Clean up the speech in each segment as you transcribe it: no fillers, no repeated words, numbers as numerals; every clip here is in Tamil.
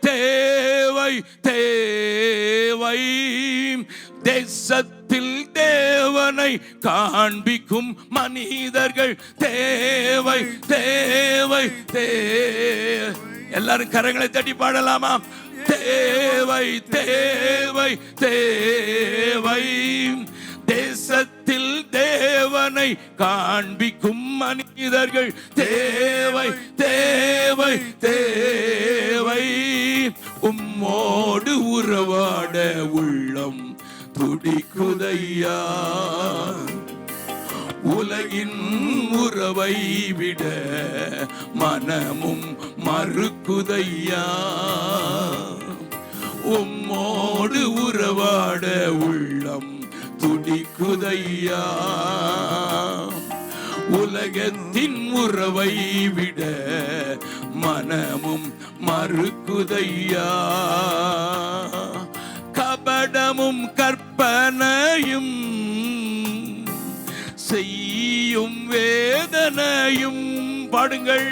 தேவை தேவை தேசத்தில் தேவனை காண்பிக்கும் மனிதர்கள் தேவை தேவை தேவை. எல்லாரும் கரங்களை தட்டி பாடலாமா? தேவை தேவை தேவை தேசத்தில் தேவனை காண்பிக்கும் மனிதர்கள் தேவை தேவை தேவை. உம்மோடு உறவாட உள்ளம் துடிக்குதையா, உலகின் உறவை விட மனமும் மறுக்குதையா. உம்மோடு உறவாட உள்ளம் துடிக்குதையா, உலகத்தின் உறவை விட மனமும் மறுக்குதையா. கபடமும் கற்பனையும் செய்யும் வேதனையும் பாடுங்கள்.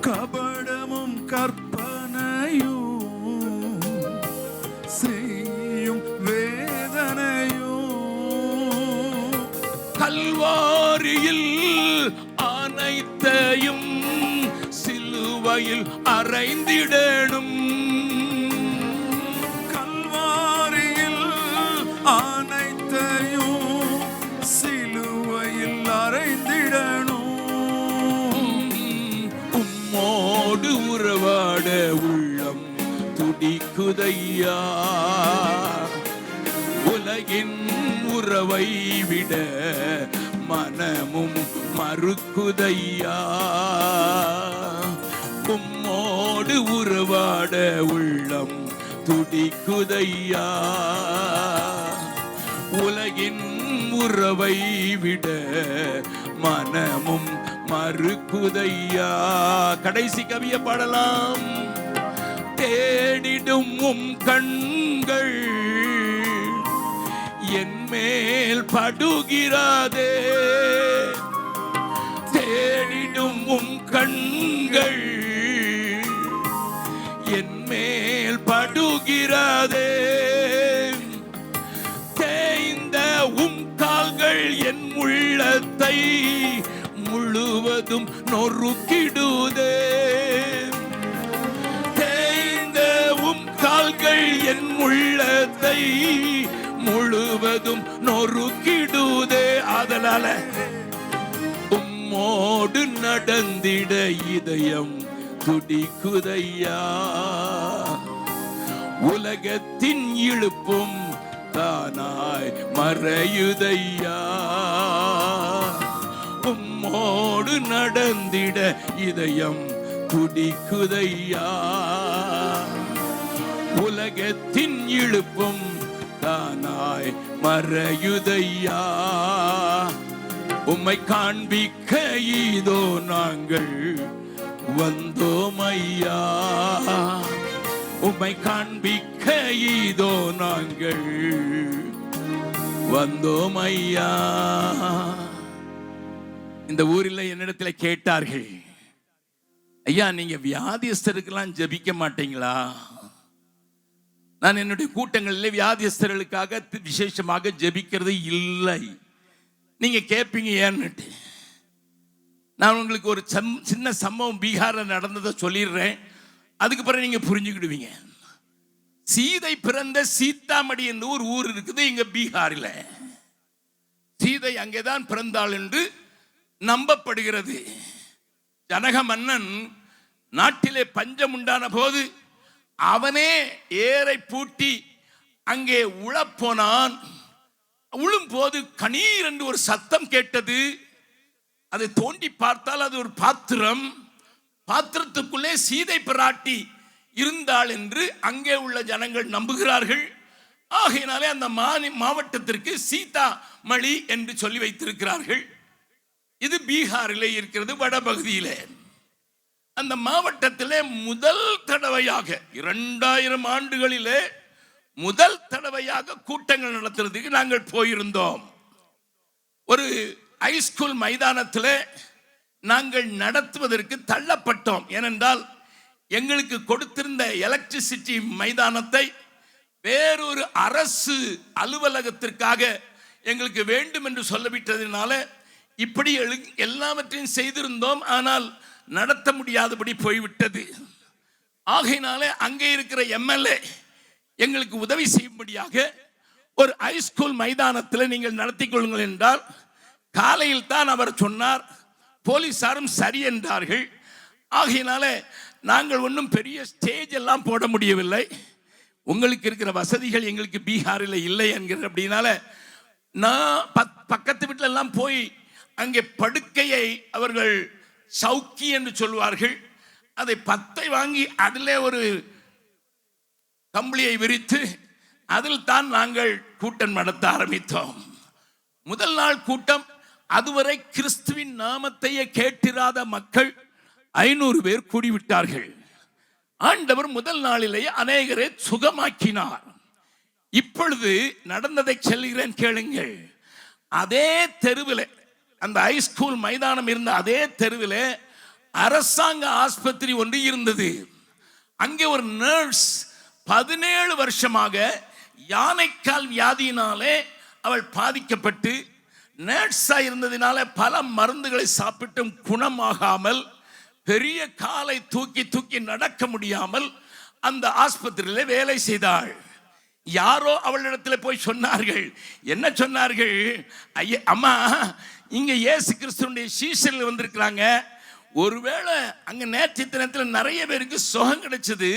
கபடமும் கற்பனையும் செய்யும் வேதனையும் கல்வாரியில் அனைத்தையும் சிலுவையில் அறைந்திடணும். கல்வாரியில் அனைத்தையும் சிலுவையில் அறைந்திடணும். உம்மோடு உறவாட உள்ளம் துடிக்குதையா, உலகின் உறவை விட மனமும் மறுக்குதையா. உம்மோடு உறவாட உள்ளம் துடிக்குதையா, உலகின் உறவை விட மனமும் மறுக்குதையா. கடைசி கவியை பாடலாம். தேடிடும் உம் கண்கள் என் மேல் படுகிறதே, தேடிடும் உம் கண்கள் என் மேல் படுகிறதே. தேய்ந்த உம் கால்கள் என் உள்ளத்தை முழுவதும் நொறுக்கிடுதே, தேய்ந்த உம் கால்கள் என் உள்ளத்தை முழுவதும் நொறுக்கிடுதே. அதனால உம்மோடு நடந்திட இதயம் துடிக்குதையா, உலகத்தின் இழுப்பும் தானாய் மறையுதையா. உம்மோடு நடந்திட இதயம் துடிக்குதையா, உலகத்தின் இழுப்பும் தானாய் மறையுதையா. உம்மை காண்பிக்க இதோ நாங்கள் வந்தோம் ஐயா, உம்மை காண்பிக்க இதோ நாங்கள் வந்தோம் ஐயா. இந்த ஊரில் என்னிடத்தில் கேட்டார்கள், ஐயா நீங்க வியாதியஸ்தருக்கெல்லாம் ஜெபிக்க மாட்டீங்களா? நான் என்னுடைய கூட்டங்களில் வியாதியஸ்தர்களுக்காக விசேஷமாக ஜெபிக்கிறது இல்லை. நீங்க கேட்பீங்க ஏன்னுட்டு. நான் உங்களுக்கு ஒரு சின்ன சம்பவம் பீகாரில் நடந்ததை சொல்லிடுறேன், அதுக்கு பிறகு நீங்க புரிஞ்சுக்கிடுவீங்க. சீதை பிறந்த சீதாமடி என்று ஒரு ஊர் இருக்குது இங்க பீகாரில். சீதை அங்கேதான் பிறந்தாள் என்று நம்பப்படுகிறது. ஜனக மன்னன் நாட்டிலே பஞ்சம் உண்டான போது அவனே ஏரை பூட்டி அங்கே உழப்போனான். உழும் போது கணீர் என்று ஒரு சத்தம் கேட்டது. அதை தோண்டி பார்த்தால் அது ஒரு பாத்திரம். பாத்திரத்துக்குள்ளே சீதை பிராட்டி இருந்தாள் என்று அங்கே உள்ள ஜனங்கள் நம்புகிறார்கள். ஆகையினாலே அந்த மாவட்டத்திற்கு சீதாமணி என்று சொல்லி வைத்திருக்கிறார்கள். இது பீகாரிலே இருக்கிறது, வடபகுதியிலே. அந்த மாவட்டத்திலே முதல் தடவையாக 2000 ஆண்டுகளிலே முதல் தடவையாக கூட்டங்கள் நடத்துறதுக்கு நாங்கள் போயிருந்தோம். ஒரு ஹைஸ்கூல் மைதானத்தில் நாங்கள் நடத்துவதற்கு தள்ளப்பட்டோம். ஏனென்றால் எங்களுக்கு கொடுத்திருந்த எலக்ட்ரிசிட்டி மைதானத்தை வேறொரு அரசு அலுவலகத்திற்காக எங்களுக்கு வேண்டும் என்று சொல்லிவிட்டதினால இப்படி எல்லாவற்றையும் செய்திருந்தோம். ஆனால் நடத்த முடியாதபடி போய்விட்டது. ஆகையினாலே அங்கே இருக்கிற எம்எல்ஏ எங்களுக்கு உதவி செய்யும்படியாக ஒரு ஹைஸ்கூல் மைதானத்தில் நீங்கள் நடத்தி கொள்ளுங்கள் என்றால், காலையில் தான் அவர் சொன்னார். போலீசாரும் சரி என்றார்கள். ஆகையினாலே நாங்கள் ஒன்றும் பெரிய ஸ்டேஜ் எல்லாம் போட முடியவில்லை. உங்களுக்கு இருக்கிற வசதிகள் எங்களுக்கு பீகாரில் இல்லை என்கிற அப்படின்னால நான் பக்கத்து வீட்டில் எல்லாம் போய் அங்கே படுக்கையை அவர்கள் சவுக்கி என்று சொல்வார்கள், அதை 10 வாங்கி அதில் ஒரு கம்பளியை விரித்து அதில் தான் நாங்கள் கூட்டம் நடத்த ஆரம்பித்தோம். முதல் நாள் கூட்டம், அதுவரை கிறிஸ்துவின் நாமத்தையே கேட்டிராத மக்கள் 500 பேர் கூடிவிட்டார்கள். ஆண்டவர் முதல் நாளிலேயே அநேகரை சுகமாக்கினார். இப்பொழுது நடந்ததை சொல்கிறேன் கேளுங்கள். அதே தெருவில், அந்த ஹைஸ்கூல் மைதானம் இருந்த அதே தெருவில் அரசாங்க ஆஸ்பத்திரி ஒன்று இருந்தது. அங்கே ஒரு நர்ஸ் 17 வருஷமாக யானைக்கால் வியாதியினாலே அவள் பாதிக்கப்பட்டு நர்ஸா இருந்ததினால பல மருந்துகளை சாப்பிட்டும் குணமாகாமல் பெரிய காலை தூக்கி தூக்கி நடக்க முடியாமல் அந்த ஆஸ்பத்திரியில வேலை செய்தாள். யாரோ அவளிடத்தில் போய் சொன்னார்கள். என்ன சொன்னார்கள்? ஐயா அம்மா, இங்க இயேசு கிறிஸ்துவினுடைய சீஷர்கள் வந்திருக்கிறாங்க. ஒருவேளை அங்க நேற்று தினத்தில் நிறைய பேருக்கு சுகம் கிடைச்சது,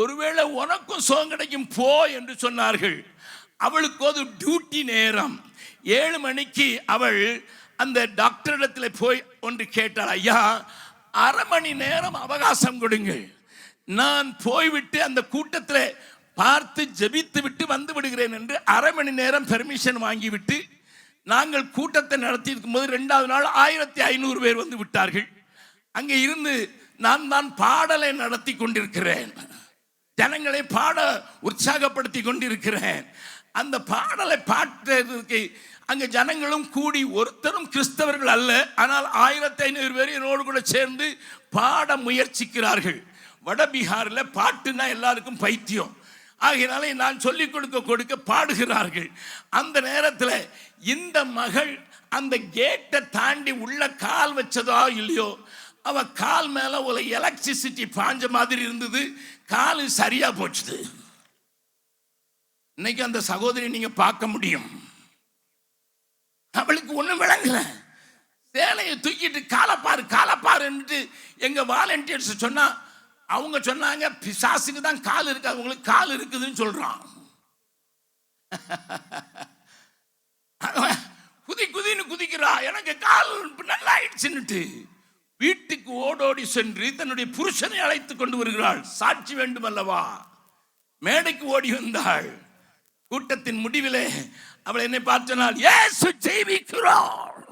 ஒருவேளை உனக்கும் சுகம் கிடைக்கும் போ என்று சொன்னார்கள். அவளுக்கு ஒரு டியூட்டி நேரம் 7 மணிக்கு அவள் அந்த டாக்டரிடத்தில் போய் ஒன்று கேட்டாள். ஐயா, அரை மணி நேரம் அவகாசம் கொடுங்கள், நான் போய்விட்டு அந்த கூட்டத்தில் பார்த்து ஜெபித்து விட்டு வந்து விடுகிறேன் என்று அரை மணி நேரம் பெர்மிஷன் வாங்கிவிட்டு நாங்கள் கூட்டத்தை நடத்தி இருக்கும்போது 2வது நாள் 1500 பேர் வந்து விட்டார்கள். அங்கே இருந்து நான் தான் பாடலை நடத்தி கொண்டிருக்கிறேன், ஜனங்களை பாட உற்சாகப்படுத்தி கொண்டிருக்கிறேன். அந்த பாடலை பாட்டுறதுக்கு அங்கே ஜனங்களும் கூடி, ஒருத்தரும் கிறிஸ்தவர்கள் அல்ல, ஆனால் 1500 பேர் என்னோடு கூட சேர்ந்து பாட முயற்சிக்கிறார்கள். வட பீகாரில் பாட்டுனா எல்லாருக்கும் பைத்தியம். ஆகையினாலே நான் சொல்லிக் கொடுக்க பாடுகிறார்கள். அந்த நேரத்தில் இந்த மகள் அந்த கேட்டை தாண்டி உள்ள கால் வச்சதோ இல்லையோ, அவ கால் மேல ஒரு எலக்ட்ரிசிட்டி பாஞ்ச மாதிரி இருந்தது. கால் சரியா போச்சுது. இன்னைக்கு அந்த சகோதரி நீங்க பார்க்க முடியும். அவளுக்கு ஒண்ணும் விளங்கல. சேலையை தூக்கிட்டு காலப்பாரு என்று எங்க வாலண்டியர்ஸ் சொன்னா, அவங்க சொன்னாங்க பிசாசுக்கு தான் கால் இருக்கு, அவங்களுக்கு கால் இருக்குதுன்னு சொல்றான். குதின்னு குதிக்கிறா, எனக்கு கால் நல்லா ஆயிடுச்சுன்னுட்டு வீட்டுக்கு ஓடோடி சென்று தன்னுடைய புருஷனை அழைத்து கொண்டு வருகிறாள். சாட்சி வேண்டும் அல்லவா? மேடைக்கு ஓடி வந்தாள். கூட்டத்தின் முடிவிலே அவள் என்னை பார்த்தனால், இயேசு ஜெயிக்கிறார்.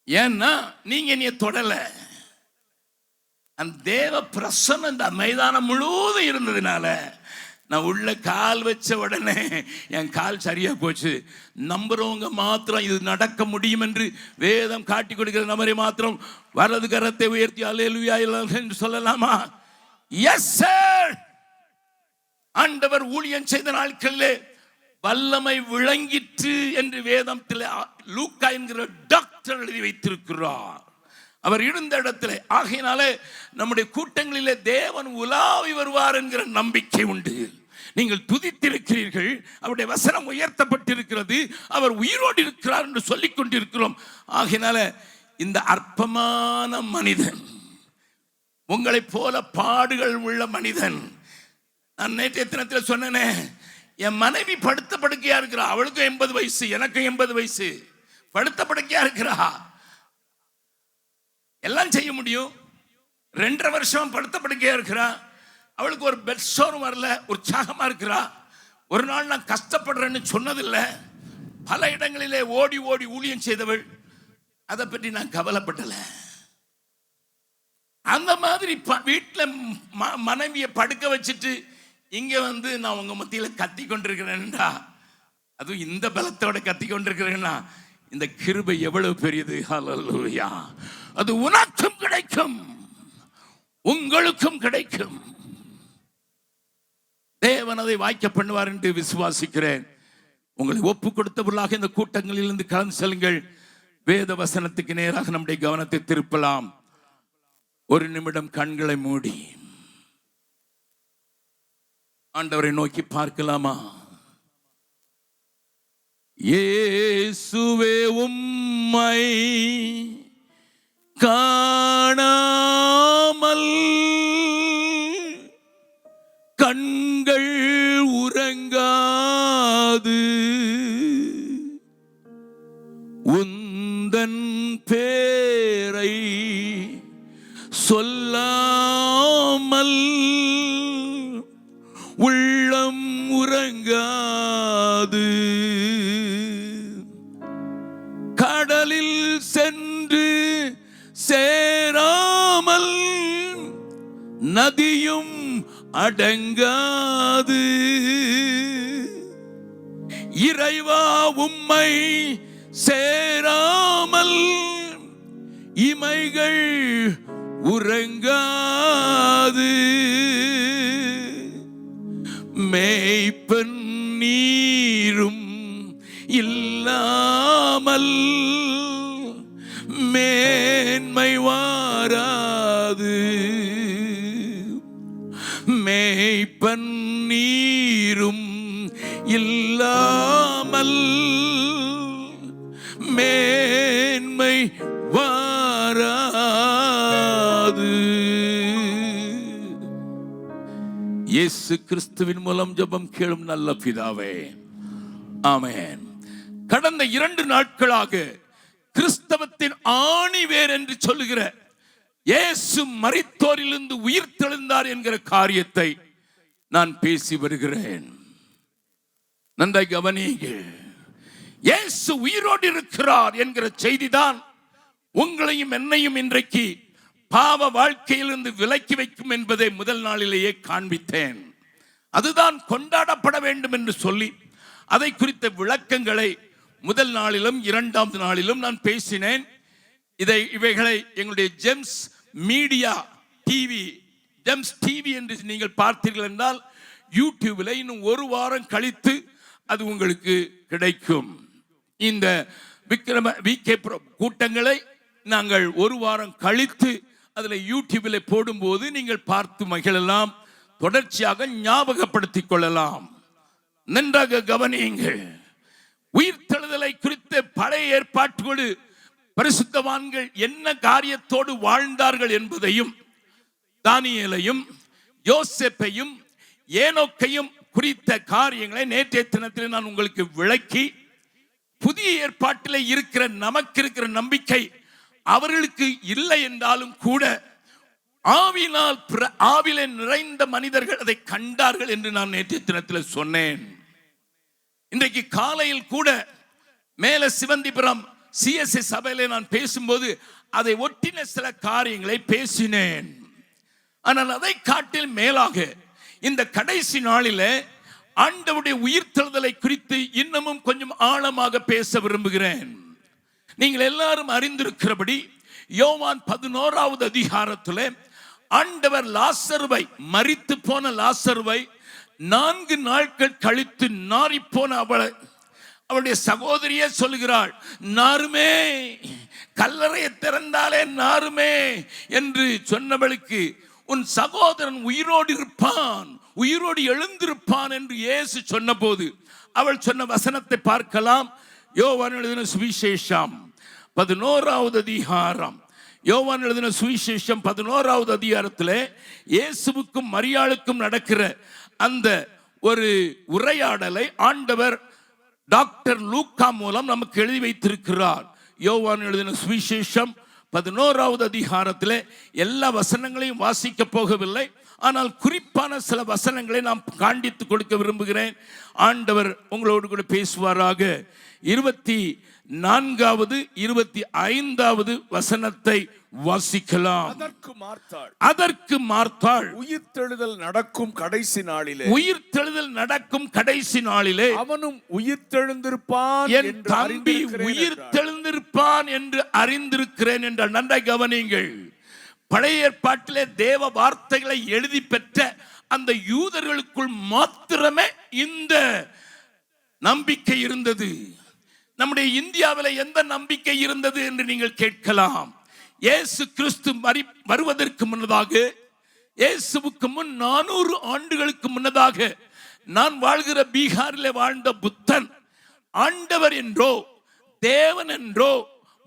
ஏன்னா நீங்க என்னைய தொடல. அந்த தேவ பிரசன்னம் இந்த மைதானம் முழுவதும் இருந்ததுனால நான் உள்ள கால் வச்ச உடனே என் கால் சரியா போச்சு. நம்புறவங்க மாத்திரம் இது நடக்க முடியும் என்று வேதம் காட்டி கொடுக்கிற நபரை மாத்திரம் வலது கரத்தை உயர்த்தி அல்லேலூயா என்று சொல்லலாமா? Yes sir. ஆண்டவர் ஊழியம் செய்த நாட்களிலே வல்லமை விளங்கிற்று என்று வேதத்தில் லூக்கா என்கிற டாக்டர் எழுதி வைத்திருக்கிறார். அவர் இருந்த இடத்துல. ஆகையினாலே நம்முடைய கூட்டங்களிலே தேவன் உலாவி வருவார் என்கிற நம்பிக்கை உண்டு. நீங்கள் துதித்திருக்கிறீர்கள், அவருடைய வசனம் உயர்த்தப்பட்டிருக்கிறது, அவர் உயிரோடு இருக்கிறார் என்று சொல்லிக் கொண்டிருக்கிறோம். ஆகையினால இந்த அற்பமான மனிதன், உங்களை போல பாடுகள் உள்ள மனிதன், நான் நேற்றைய தினத்தில் சொன்னேனே, என் மனைவி படுத்த படுக்கையா இருக்கிறா. அவளுக்கும் 80 வயசு, எனக்கும் 80 வயசு. படுத்த படுக்கையா இருக்கிறா. எல்லாம் செய்ய முடியும். 2.5 வருஷம் படுத்த படுக்கையா இருக்கிறா. அவளுக்கு ஒரு பெட் சோறும் வரல, உற்சாகமா இருக்கிறா. ஒரு நாள் நான் கஷ்டப்படுறேன்னு சொன்னதில்லை. பல இடங்களிலே ஓடி ஓடி ஊழியம் செய்தவள். அதை பற்றி நான் கவலைப்படல. அந்த மாதிரி வீட்டில் மனைவியை படுக்க வச்சுட்டு இங்க வந்து நான் உங்க மத்தியில கத்தி கொண்டிருக்கிறேன்டா, அதுவும் இந்த பலத்தோட கத்தி கொண்டிருக்கிறேன்னா இந்த கிருபை எவ்வளவு பெரியது. ஹல்லேலூயா. அது உனக்கும் கிடைக்கும், உங்களுக்கும் கிடைக்கும். தேவன் அதை வாய்க்க பண்ணுவார் என்று விசுவாசிக்கிறேன். உங்களை ஒப்பு கொடுத்தவர்களாக இந்த கூட்டங்களில் இருந்து கலந்து செல்லுங்கள். வேத வசனத்துக்கு நேராக நம்முடைய கவனத்தை திருப்பலாம். ஒரு நிமிடம் கண்களை மூடி ஆண்டவரை நோக்கி பார்க்கலாமா? இயேசுவே உம்மை காணாமல் கண்கள் உறங்காது, உந்தன் பேரை சொல்லாமல் உள்ளம் உறங்காது. கடலில் சென்று சேராமல் நதியும் அடங்காது. இறைவா உம்மை சேராமல் இமைகள் உறங்காது. மேய்ப்பன் நீரும் இல்லாமல் மேன்மை வாராது. மேய்ப்பன் நீரும் இல்லாமல் மேன்மை வாராது. இயேசு கிறிஸ்துவின் மூலம் ஜெபம் கேளும் நல்ல பிதாவே, ஆமென். கடந்த 2 நாட்களாக கிறிஸ்தவத்தின் ஆணிவேர் என்று சொல்லுகிற இயேசு மரித்தோரிலிருந்து உயிர் தெழுந்தார் என்கிற காரியத்தை நான் பேசி வருகிறேன். நன்றாய் கவனியுங்கள். இயேசு உயிரோடு இருக்கிறார் என்கிற செய்திதான் உங்களையும் என்னையும் இன்றைக்கு பாவ வாழ்க்கையிலிருந்து விலக்கி வைக்கும் என்பதை முதல் நாளிலேயே காண்பித்தேன். அதுதான் கொண்டாடப்பட வேண்டும் என்று சொல்லி அதை குறித்த விளக்கங்களை முதல் நாளிலும் 2ஆம் நாளிலும் நான் பேசினேன். இவைகளை எங்களுடைய gems media TV, gems TV என்று நீங்கள் பார்த்தீர்கள் என்றால் யூடியூபில் இன்னும் 1 வாரம் கழித்து அது உங்களுக்கு கிடைக்கும். இந்த விகே கூட்டங்களை நாங்கள் 1 வாரம் கழித்து அதில் யூடியூபில் போடும்போது நீங்கள் பார்த்து மகிழலாம், தொடர்ச்சியாக ஞாபகப்படுத்திக் கொள்ளலாம். நன்றாக கவனியுங்கள். உயிர்த்தெழுதலை குறித்த பழைய ஏற்பாட்டோடு பரிசுத்தவான்கள் என்ன காரியத்தோடு வாழ்ந்தார்கள் என்பதையும் தானியேலையும் யோசேப்பையும் ஏனோக்கையும் குறித்த காரியங்களை நேற்றைய தினத்தில் நான் உங்களுக்கு விளக்கி, புதிய ஏற்பாட்டில் இருக்கிற நமக்கு இருக்கிற நம்பிக்கை அவர்களுக்கு இல்லை என்றாலும் கூட ஆவிலே நிறைந்த மனிதர்கள் அதை கண்டார்கள் என்று நான் நேற்றைய தினத்தில் சொன்னேன். இன்றைக்கு காலையில் கூட மேல சிவந்திபுரம் சிஎஸ்ஐ சபையில நான் பேசும்போது அதை ஒட்டின சில காரியங்களை பேசினேன். ஆனால் அதை காட்டில் மேலாக இந்த கடைசி நாளிலே ஆண்டவருடைய உயிர்த்தெழுதலை குறித்து இன்னமும் கொஞ்சம் ஆழமாக பேச விரும்புகிறேன். நீங்கள் எல்லாரும் அறிந்திருக்கிறபடி யோவான் 11வது அதிகாரத்திலே ஆண்டவர் லாசருவை, மரித்து போன லாசருவை 4 நாட்கள் கழித்து நாறிப்போன அவளுடைய சகோதரியே சொல்கிறாள், நாருமே, கல்லறையை திறந்தாலே நாருமே என்று சொன்னவளுக்கு உன் சகோதரன் உயிரோடு இருப்பான், உயிரோடு எழுந்திருப்பான் என்று இயேசு சொன்னபோது அவள் சொன்ன வசனத்தை பார்க்கலாம். யோவான் எழுதின சுவிசேஷம் 11வது அதிகாரம், யோவான் எழுதின சுவிசேஷம் 11வது அதிகாரத்தில் இயேசுவுக்கும் மரியாளுக்கும் நடக்கிற அந்த ஒரு உரையாடலை ஆண்டவர் டாக்டர் லூக்கா மூலம் நமக்கு எழுதி வைத்திருக்கிறார். யோவான் எழுதின சுவிசேஷம் 11வது அதிகாரத்தில் எல்லா வசனங்களையும் வாசிக்க போகவில்லை, ஆனால் குறிப்பான சில வசனங்களை நாம் காண்பித்து கொடுக்க விரும்புகிறேன். ஆண்டவர் உங்களோடு கூட பேசுவாராக. 24வது 25வது வசனத்தை வாசிக்கலாம். அதற்கு மார்த்தாள் உயிர்த்தெழுதல் நடக்கும் கடைசி நாளிலே, உயிர்த்தெழுதல் நடக்கும் கடைசி நாளிலே அவனும் உயிர்த்தெழுந்திருப்பான், என் தம்பி உயிர்த்தெழுந்திருப்பான் என்று அறிந்திருக்கிறேன் என்றால். நன்றாய் கவனியுங்கள். பழைய ஏற்பாட்டிலே தேவ வார்த்தைகளை எழுதி பெற்ற அந்த யூதர்களுக்குள் மாத்திரமே இந்த நம்பிக்கை இருந்தது. நம்முடைய இந்தியாவில் எந்த நம்பிக்கை இருந்தது என்று நீங்கள் கேட்கலாம். இயேசு கிறிஸ்து வருவதற்கு முன்னதாக, இயேசுவுக்கு முன் 400 ஆண்டுகளுக்கு முன்னதாக நான் வாழ்கிற பீகாரிலே வாழ்ந்த புத்தன் ஆண்டவர் என்றோ தேவன் என்றோ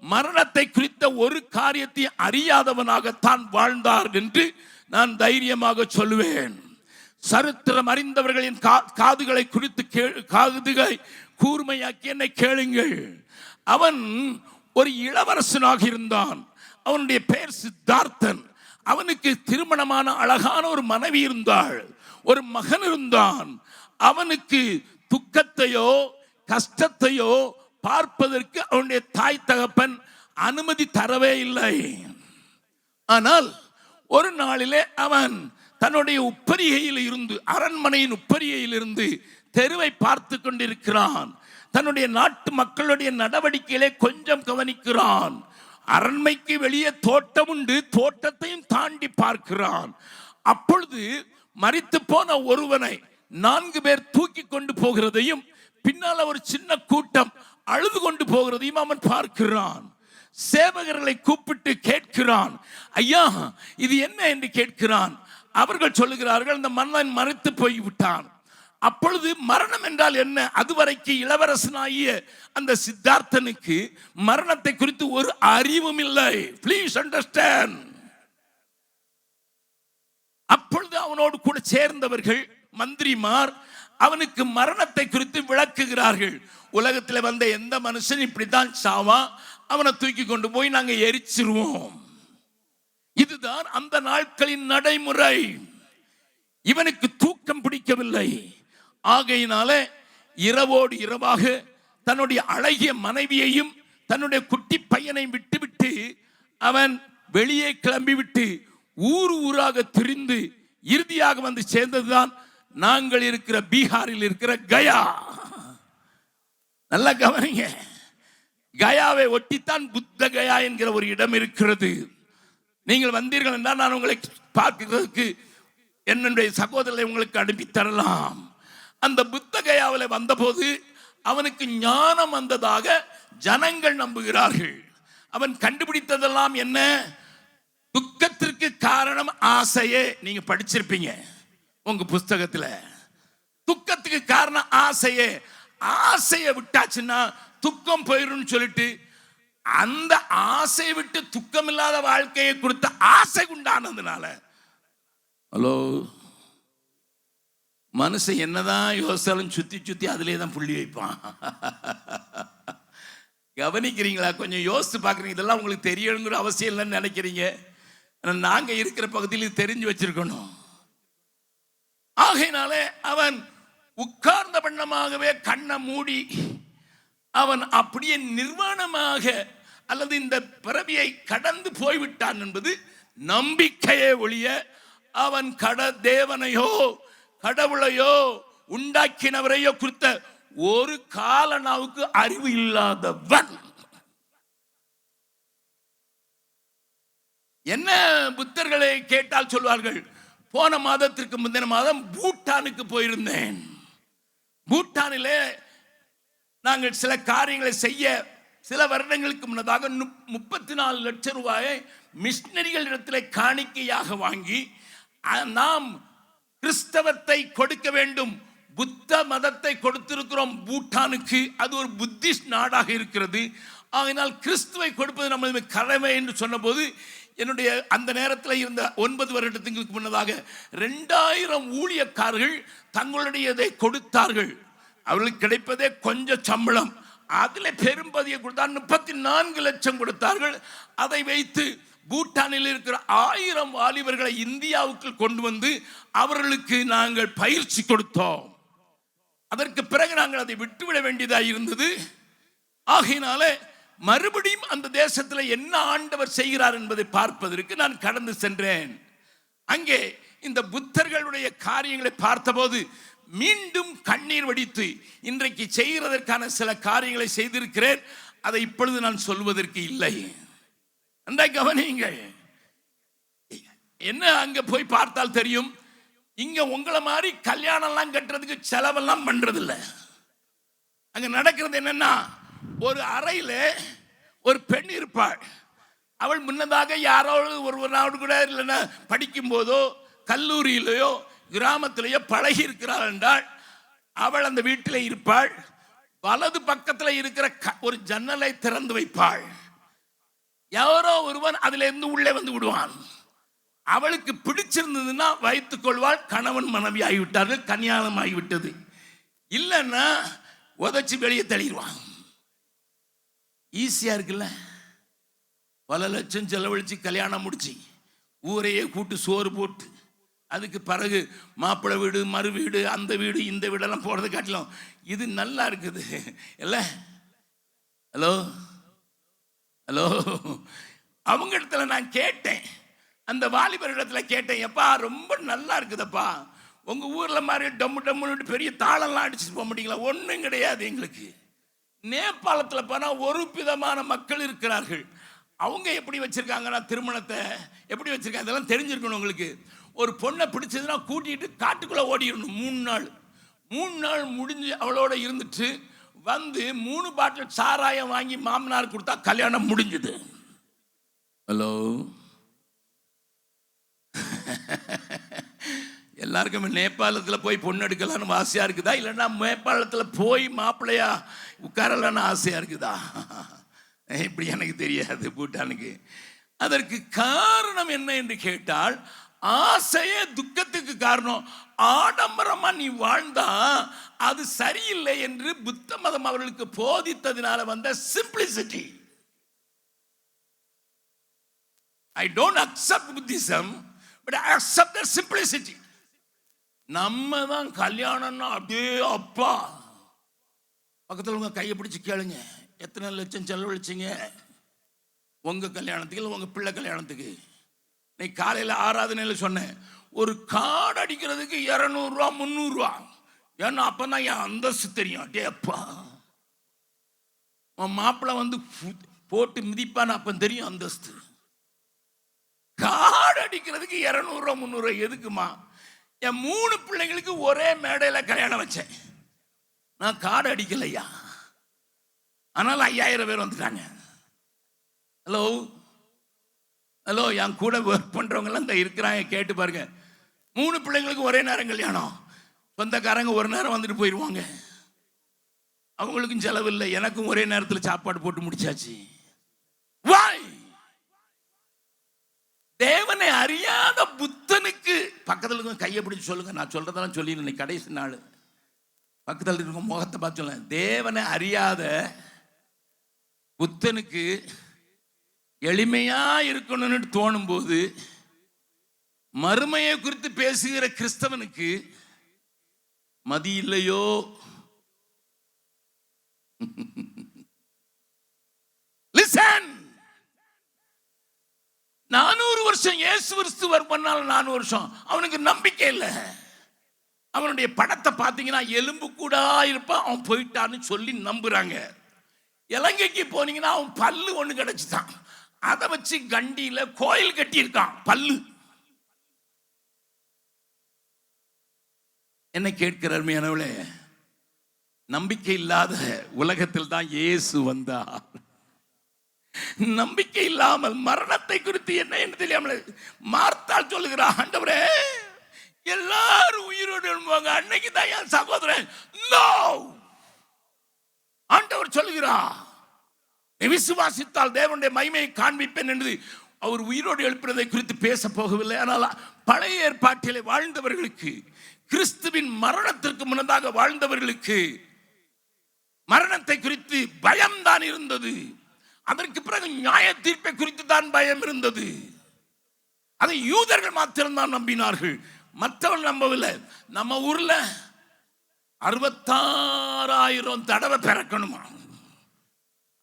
மரணத்தை குறித்த ஒரு காரியத்தை அறியாதவனாகத்தான் வாழ்ந்தார் என்று நான் தைரியமாக சொல்லுவேன். சரித்திரம் அறிந்தவர்களின் காதுகளை குறித்து காதுகளை கூர்மையாக்கி என்னை கேளுங்கள். அவன் ஒரு இளவரசனாக இருந்தான். அவனுடைய பெயர் சித்தார்த்தன். அவனுக்கு திருமணமான அழகான ஒரு மனைவி இருந்தாள், ஒரு மகன் இருந்தான். அவனுக்கு துக்கத்தையோ கஷ்டத்தையோ பார்ப்பதற்கு அவனுடைய தாய் தகப்பன் அனுமதி தரவே இல்லை. ஆனால் ஒரு நாளிலே அவன் தன்னுடைய உப்பரிகையில் இருந்து, அரண்மனையின் உப்பரிகையில் இருந்து தெருவை பார்த்து கொண்டிருக்கிறான். தன்னுடைய நாட்டு மக்களுடைய நடவடிக்கைகளை கொஞ்சம் கவனிக்கிறான். அரண்மைக்கு வெளியே தோட்டம் உண்டு, தோட்டத்தையும் தாண்டி பார்க்கிறான். அப்பொழுது மரித்து போன ஒருவனை 4 பேர் தூக்கி கொண்டு போகிறதையும் பின்னால் ஒரு சின்ன கூட்டம் அழுது கொண்டு போகிறதையும் அவன் பார்க்கிறான். சேவகர்களை கூப்பிட்டு கேட்கிறான், ஐயா இது என்ன என்று கேட்கிறான். அவர்கள் சொல்லுகிறார்கள், இந்த மன்னன் மரித்து போய்விட்டான். அப்பொழுது மரணம் என்றால் என்ன? அதுவரைக்கு இளவரசனாகிய அந்த சித்தார்த்தனுக்கு மரணத்தை குறித்து ஒரு அறிவும் இல்லை. Please understand. அப்பொழுது அவனோடு கூட சேர்ந்தவர்கள் மந்திரிமார் அவனுக்கு மரணத்தை குறித்து விளக்குகிறார்கள். உலகத்தில் வந்த எந்த மனுஷன் இப்படித்தான் சாவா, அவனை தூக்கி கொண்டு போய் நாங்க எரிச்சிருவோம். இதுதான் அந்த நாட்களின் நடைமுறை. இவனுக்கு தூக்கம் பிடிக்கவில்லை. ஆகையினாலே இரவோடு இரவாக தன்னுடைய அழகிய மனைவியையும் தன்னுடைய குட்டி பையனை விட்டுவிட்டு அவன் வெளியே கிளம்பிவிட்டு ஊர் ஊராக திரிந்து இறுதியாக வந்து சேர்ந்ததுதான் நாங்கள் இருக்கிற பீகாரில் இருக்கிற கயா. நல்லா கவனிங்க, கயாவை ஒட்டித்தான் புத்த கயா என்கிற ஒரு இடம் இருக்கிறது. நீங்கள் வந்தீர்கள் என்றால் நான் உங்களை பார்க்கிறதுக்கு என்னுடைய சகோதரரை உங்களுக்கு அனுப்பி தரலாம். அந்த புத்த கயாவில் வந்தபோது அவனுக்கு ஞானம் வந்ததாக ஜனங்கள் நம்புகிறார்கள். அவன் கண்டுபிடித்ததெல்லாம் என்ன? துக்கத்திற்கு காரணம் ஆசையே. நீங்க படிச்சிருப்பீங்க உங்க புஸ்தகத்துல. துக்கத்துக்கு காரணம் ஆசையே. ஆசையை விட்டாச்சுன்னா துக்கம் போயிரும் சொல்லிட்டு அந்த ஆசையை விட்டு துக்கம் இல்லாத வாழ்க்கையை கொடுத்த ஆசை உண்டானதுனால, ஹலோ, மனுஷன் என்னதான் யோசிச்சாலும் சுத்தி சுத்தி அதிலே தான் புள்ளி வைப்பான். கவனிக்கிறீங்களா? கொஞ்சம் யோசித்து பார்க்குறீங்க. இதெல்லாம் உங்களுக்கு தெரியணுங்கிற அவசியம் இல்லைன்னு நினைக்கிறீங்க. நாங்க இருக்கிற பகுதியில் தெரிஞ்சு வச்சிருக்கணும். ஆகையினாலே அவன் உட்கார்ந்த வண்ணமாகவே கண்ணை மூடி அவன் அப்படியே நிர்வாணமாக அல்லது இந்த பிறவியை கடந்து போய்விட்டான் என்பது நம்பிக்கையே ஒழிய அவன் தேவனையோ கடவுளையோ உண்டாக்கினவரையோ குறித்த ஒரு காலனாவுக்கு அறிவு இல்லாதவன். என்ன புத்தர்களை கேட்டால் சொல்வார்கள், போன மாதத்திற்கு முந்தின மாதம் பூட்டானுக்கு போயிருந்தேன். பூட்டானிலே நாங்கள் சில காரியங்களை செய்ய சில வருடங்களுக்கு முன்னதாக 34 லட்சம் ரூபாயை மிஷனரிகள் இடத்திலே காணிக்கையாக வாங்கி நாம் கிறிஸ்தவத்தை கொடுக்க வேண்டும், புத்த மதத்தை கொடுத்திருக்கிறோம் பூட்டானுக்கு. அது ஒரு புத்திஸ்ட் நாடாக இருக்கிறது. ஆகினால் கிறிஸ்துவை கொடுப்பது நம்ம கடமை என்று சொன்னபோது என்னுடைய அந்த நேரத்தில் இருந்த 9 வருடத்துக்கு முன்னதாக 2000 ஊழியக்காரர்கள் தங்களுடையதை கொடுத்தார்கள். அவர்களுக்கு கிடைப்பதே கொஞ்சம் சம்பளம். அதில் பெரும்பதியை கொடுத்தார். 34 லட்சம் கொடுத்தார்கள். அதை வைத்து பூட்டானில் இருக்கிற 1000 வாலிபர்களை இந்தியாவுக்கு கொண்டு வந்து அவர்களுக்கு நாங்கள் பயிற்சி கொடுத்தோம். அதற்கு பிறகு நாங்கள் அதை விட்டுவிட வேண்டியதாக இருந்தது. ஆகையினாலே மறுபடியும் அந்த தேசத்தில் என்ன ஆண்டவர் செய்கிறார் என்பதை பார்ப்பதற்கு நான் கடந்து சென்றேன். அங்கே இந்த புத்தர்களுடைய காரியங்களை பார்த்தபோது மீண்டும் கண்ணீர் வடித்து இன்றைக்கு செய்கிறதற்கான சில காரியங்களை செய்திருக்கிறேன். அதை இப்பொழுது நான் சொல்வதற்கு இல்லை. அந்த கவனியுங்கள், என்ன அங்க போய் பார்த்தால் தெரியும், இங்க உங்களை மாதிரி கல்யாணம் எல்லாம் கட்டுறதுக்கு செலவெல்லாம் பண்றது இல்ல. அங்க நடக்கிறது என்னன்னா, ஒரு அறையில ஒரு பெண் இருப்பாள். அவள் முன்னதாக யாரோடு ஒருவரோடு கூட இல்லைன்னா படிக்கும் போதோ கல்லூரியிலேயோ கிராமத்திலேயோ பழகி இருக்கிறாள் என்றால் அவள் அந்த வீட்டில் இருப்பாள். வலது பக்கத்தில் இருக்கிற ஒரு ஜன்னலை திறந்து வைப்பாள். யாரோ ஒருவன் அதுல இருந்து உள்ளே வந்து விடுவான். அவளுக்கு பிடிச்சிருந்ததுன்னா வைத்துக் கொள்வாள். கணவன் மனைவி ஆகிவிட்டார்கள், கல்யாணம் ஆகிவிட்டது. இல்லைன்னா உதச்சி வெளியே தள்ளிடுவான். ஈஸியா இருக்குல்ல? பல லட்சம் செலவழிச்சு கல்யாணம் முடிச்சு ஊரையே கூட்டு சோறு போட்டு அதுக்கு பிறகு மாப்பிள்ளை வீடு மறு வீடு அந்த வீடு இந்த வீடெல்லாம் போறது காட்டிலும் இது நல்லா இருக்குது இல்ல? ஹலோ ஹலோ, அவங்க இடத்துல நான் கேட்டேன், அந்த வாலிபர் இடத்துல கேட்டேன், எப்பா ரொம்ப நல்லா இருக்குதப்பா, உங்க ஊர்ல மாதிரி டம்மு டம்முன்னு பெரிய தாளம்லாம் அடிச்சுட்டு போக மாட்டீங்களா? ஒன்றும் கிடையாது எங்களுக்கு. நேபாளத்தில் போனா ஒரு விதமான மக்கள் இருக்கிறார்கள். அவங்க எப்படி வச்சிருக்காங்கன்னா திருமணத்தை எப்படி வச்சிருக்காங்க அதெல்லாம் தெரிஞ்சிருக்கணும் உங்களுக்கு. ஒரு பொண்ணை பிடிச்சதுன்னா கூட்டிட்டு காட்டுக்குள்ள ஓடிடணும். 3 நாள் முடிஞ்சு அவளோட இருந்துட்டு வந்து 3 பாட்டில் சாராயம் வாங்கி மாமனார் கொடுத்தா கல்யாணம் முடிஞ்சது. ஹலோ, எல்லாருக்கும் நேபாளத்தில் போய் பொண்ணு எடுக்கலான்னு ஆசையா இருக்குதா? இல்லைன்னா நேபாளத்தில் போய் மாப்பிள்ளையா உட்காரலான்னு ஆசையா இருக்குதா? இப்படி எனக்கு தெரியாது. பூட்டானுக்கு அதற்கு காரணம் என்ன என்று கேட்டால், ஆசையே துக்கத்துக்கு காரணம். ஆடம்பரமா நீ வாழ்ந்தா அது சரியில்லை என்று புத்த மதம் அவர்களுக்கு போதித்ததினால வந்த simplicity. I don't accept Buddhism, but I accept their simplicity. நம்ம தான் கல்யாணம்னா அப்படியே அப்பா பக்கத்தில் உங்க கையை பிடிச்சு கேளுங்க, எத்தனை லட்சம் செலவழிச்சிங்க உங்க கல்யாணத்துக்கு இல்லை உங்க பிள்ளை கல்யாணத்துக்கு? நீ காலையில் ஆராதனையில் சொன்னேன், ஒரு கார்டு அடிக்கிறதுக்கு 200 ரூபா 300 ரூபா. ஏன்னா அப்பதான் என் அந்தஸ்து தெரியும். அட்டே அப்பா, உன் மாப்பிள்ளை வந்து போட்டு மிதிப்பான்னு அப்ப தெரியும் அந்தஸ்து. கார்டு அடிக்கிறதுக்கு 200 ரூபா 300 ரூபா எதுக்குமா? என் 3 பிள்ளைங்களுக்கு ஒரே மேடையில் கல்யாணம் வச்சேன், நான் கார்டு அடிக்கலையா? ஆனால் 5000 பேர் வந்துட்டாங்க. ஹலோ ஹலோ, என் கூட ஒர்க் பண்றவங்க எல்லாம் இந்த இருக்கிறாங்க, கேட்டு பாருங்க. 3 பிள்ளைங்களுக்கு ஒரே நேரம் கல்யாணம். சொந்தக்காரங்க ஒரு நேரம் வந்துட்டு போயிடுவாங்க, அவங்களுக்கும் செலவு இல்லை, எனக்கும் ஒரே நேரத்தில் சாப்பாடு போட்டு முடிச்சாச்சு. வாய் தேவனை அறியாத புத்தனுக்கு பக்கத்தில் கையை பிடிச்சு சொல்லுங்க, நான் சொல்றதெல்லாம் சொல்லி கடைசி நாள் பக்கத்தில் இருக்க முகத்தை பார்த்து சொல்ல. தேவனை அறியாத புத்தனுக்கு எளிமையா இருக்கணும்னு தோணும் போது, மறுமையை குறித்து பேசுகிற கிறிஸ்தவனுக்கு மதி இல்லையோ? லிசன், 400 வருஷம் இயேசு கிறிஸ்து பண்ணாலும் 400 வருஷம் அவனுக்கு நம்பிக்கை இல்லை. அவனுடைய படத்தை பார்த்தீங்கன்னா எலும்பு கூடா இருப்பான், அவன் போயிட்டான்னு சொல்லி நம்புறாங்க. இலங்கைக்கு போனீங்கன்னா அவன் பல்லு ஒண்ணு கிடைச்சுதான், அதை வச்சு கண்டியில கோயில் கட்டி இருக்கான் பல்லு. என்ன கேட்கிறார் அருமையானவளே? நம்பிக்கை இல்லாத உலகத்தில் தான் இயேசு வந்தார். நம்பிக்கை இல்லாமல் மரணத்தை குறித்து என்ன என்று தெரியாமல் மார்த்தாள் சொல்லுகிறார், ஆண்டவரே எல்லாரும் உயிரோடு எழும்புவாங்க, அன்னைக்கு தான் என் சகோதரன். நோ, ஆண்டவர் சொல்லுகிறார், விசுவாசித்தால் தேவனுடைய மகிமையை காண்பிப்பேன் என்று. அவர் உயிரோடு எழுப்புறதை குறித்து பேச போகவில்லை. ஆனால் பழைய ஏற்பாட்டிலே வாழ்ந்தவர்களுக்கு, கிறிஸ்துவின் மரணத்திற்கு முன்னதாக வாழ்ந்தவர்களுக்கு மரணத்தை குறித்து பயம்தான் இருந்தது. அதற்கு பிறகு நியாய தீர்ப்பை குறித்து தான் பயம் இருந்தது. அதை யூதர்கள் மாத்திரம்தான் நம்பினார்கள், மற்றவர்கள் நம்பவில்லை. நம்ம ஊர்ல 66,000 தடவை பிறக்கணுமா?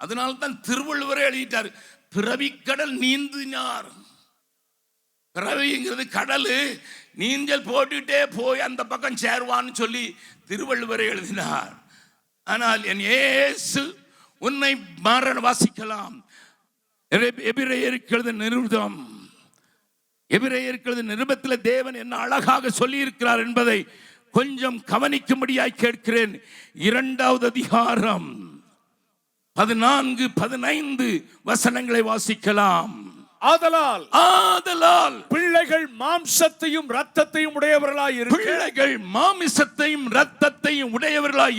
அதனால்தான் திருவள்ளுவரே எழுதிட்டார், பிறவிக்கடல் நீந்தினார். பிறவிங்கிறது கடல், நீஞ்சல் போட்டுட்டே போய் அந்த பக்கம் சேருவான்னு சொல்லி திருவள்ளுவரே எழுதினார். ஆனால் என் இயேசு உன்னை மரண வாசிக்கலாம். எபிரேயருக்கு எழுதின நிருபம் எபிரேயர்களது நிருபத்தில் தேவன் என்ன அழகாக சொல்லி இருக்கிறார் என்பதை கொஞ்சம் கவனிக்கும்படியாய் கேட்கிறேன். 2வது அதிகாரம் 14, 15 வசனங்களை வாசிக்கலாம். ஆதலால் பிள்ளைகள் மாம்சத்தையும் இரத்தத்தையும் உடையவர்களாய்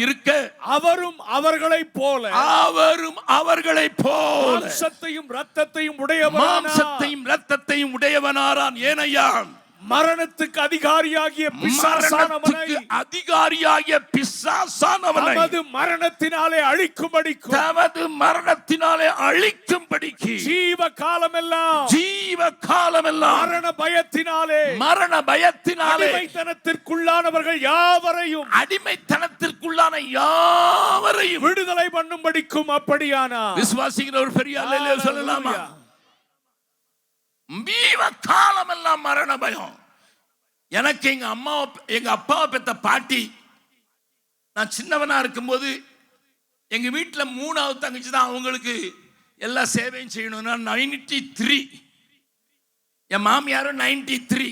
இருக்க அவரும் அவர்களைப் போல மாம்சத்தையும் இரத்தத்தையும் உடையவனாரான். ஏனையா? மரணத்துக்கு அதிகாரியாகிய பிசாசானவனை தமது மரணத்தினாலே அழிக்கும்படிக்கு ஜீவ காலமெல்லாம் மரண பயத்தினாலே அடிமைத்தனத்திற்குள்ளான யாவரையும் விடுதலை பண்ணும்படிக்கும் அப்படியானா. விசுவாசிக்கிற ஒரு பெரிய அல்லேலூயா சொல்லலாமா? ஜீவ காலமெல்லாம் மரண பயம். எனக்கு எங்க அப்பாவை பெத்த பாட்டி, நான் சின்னவனா இருக்கும்போது எங்க வீட்டுல 3வது தங்கச்சி தான், அவங்களுக்கு எல்லா சேவையும் செய்யணும்னா 93, என் மாமியாரும் 93,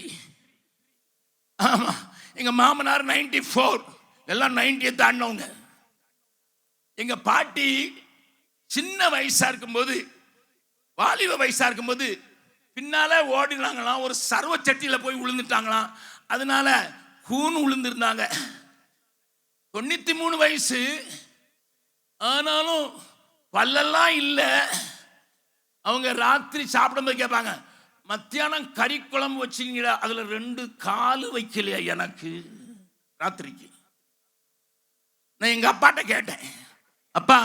ஆமா எங்க மாமனார் 94, எல்லாம் 90 தாண்டவங்க. எங்க பாட்டி சின்ன வயசா இருக்கும்போது, வாலிப வயசா இருக்கும்போது பின்னால ஓடினாங்களாம். ஒரு சர்வ சட்டியில போய் விழுந்துட்டாங்களாம். அதனால கூன் விழுந்திருந்தாங்க. 93 வயசு ஆனாலும் பல்லெல்லாம் இல்லை. அவங்க ராத்திரி சாப்பிடும்போது கேட்பாங்க, மத்தியானம் கறி குழம்பு வச்சிங்களா, அதுல 2 காலு வைக்கலையா எனக்கு ராத்திரிக்கு. நான் எங்க அப்பாட்ட கேட்டேன், அப்பா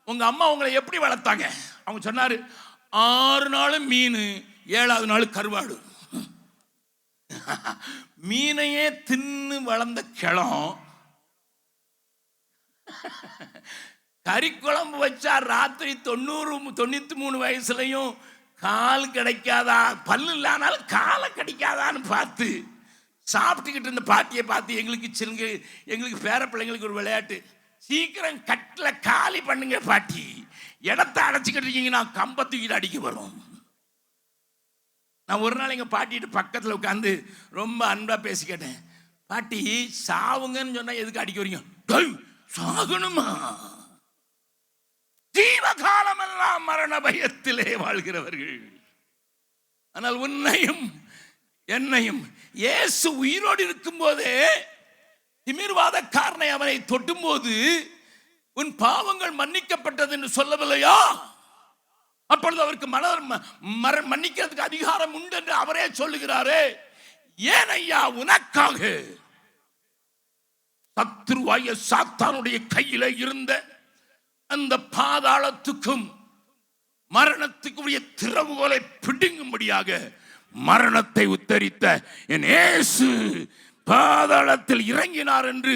உங்க அம்மா உங்களை எப்படி வளர்த்தாங்க? அவங்க சொன்னாரு, 6 நாள் மீன், 7வது நாள் கருவாடு. மீனையே தின்னு வளர்ந்த கிளம் கறி குழம்பு வச்சா ராத்திரி 93 வயசுலையும் கால் கிடைக்காதா, பல்லு இல்லானாலும் காலை கிடைக்காதான்னு பார்த்து சாப்பிட்டுக்கிட்டு இருந்த பாட்டியை பார்த்து எங்களுக்கு பேர பிள்ளைங்களுக்கு ஒரு விளையாட்டு, சீக்கிரம் கட்டில காலி பண்ணுங்க பாட்டி, இடத்தை அடைச்சிக்கிட்டு இருக்கீங்கன்னா கம்ப தூக்கிட்டு அடிக்க வரும். நான் ஒரு நாள் எங்க பாட்டிட்டு பக்கத்தில் உட்காந்து ரொம்ப அன்பா பேசி கேட்டேன், பாட்டி சாவுங்கன்னு சொன்னா எதுக்கு அடிக்க வரீங்க? சாகணுமா? ஜீவகாலமெல்லாம் மரண பயத்திலே வாழ்கிறவர்கள். ஆனால் உன்னையும் என்னையும் இயேசு உயிரோடு இருக்கும் போதே திமிர்வாதக்காரனை அவனை தொட்டும் போது உன் பாவங்கள் மன்னிக்கப்பட்டது என்று சொல்லவில்லையா? அப்பொழுது அவருக்கு மன்னிக்கிறதுக்கு அதிகாரம் உண்டு என்று அவரே சொல்லுகிறாரே. ஏன் ஐயா? உனக்காக சத்ருவாய சாத்தானுடைய கையில இருந்த அந்த பாதாளத்துக்கும் மரணத்துக்குரிய திறவுகோலை பிடுங்கும்படியாக மரணத்தை உத்தரித்த என் இயேசு பாதாளத்தில் இறங்கினார் என்று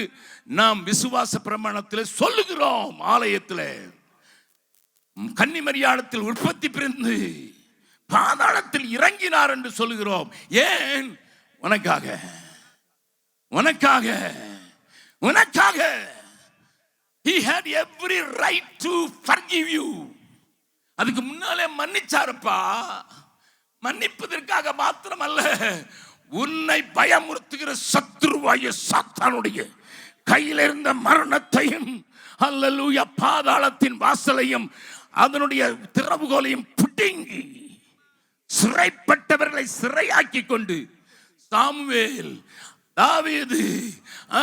நாம் விசுவாச பிரமாணத்தில் சொல்லுகிறோம். ஆலயத்தில் கன்னிமரியாளத்தில் உற்பத்தி பிறந்து பாதாளத்தில் இறங்கினார் என்று சொல்லுகிறோம். ஏன்? உனக்காக, உனக்காக, உனக்காக. He had every right to forgive you. அதுக்கு முன்னாலே மன்னிச்சாருப்பா. மன்னிப்பதற்காக மாத்திரமல்ல, உன்னை பயமுறுத்துகிற சத்ருவாய சாத்தானுடைய கையில் இருந்த மரணத்தையும் அல்லேலூயா பாதாளத்தின் வாசலையும் அதனுடைய திறவுகோலையும் பிடுங்கி சிறைப்பட்டவர்களை சிறையாக்கி கொண்டு சாமுவேல், தாவீது,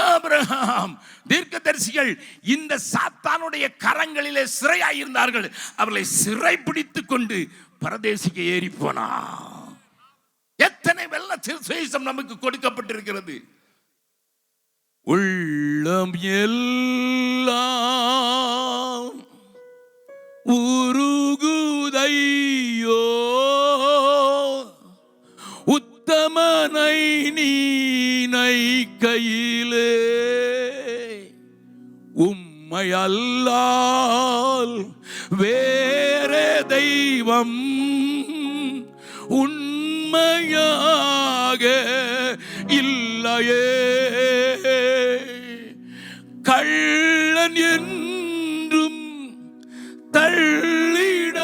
ஆபிரகாம் தீர்க்கதரிசிகள் இந்த சாத்தானுடைய கரங்களிலே சிறையாயிருந்தார்கள். அவர்களை சிறை பிடித்துக் கொண்டு பரதேசிக்கு ஏறி போனா. எத்தனை வெள்ள சுவிசேஷம் நமக்கு கொடுக்கப்பட்டிருக்கிறது. உள்ளம் எல்லாம் உருகுதையோ உத்தமனை நீனை கையிலே, உம்மை அல்லால் வேற தெய்வம் உண்மையாக இல்லையே. கள்ளன் என்றும் தள்ளிடாமல்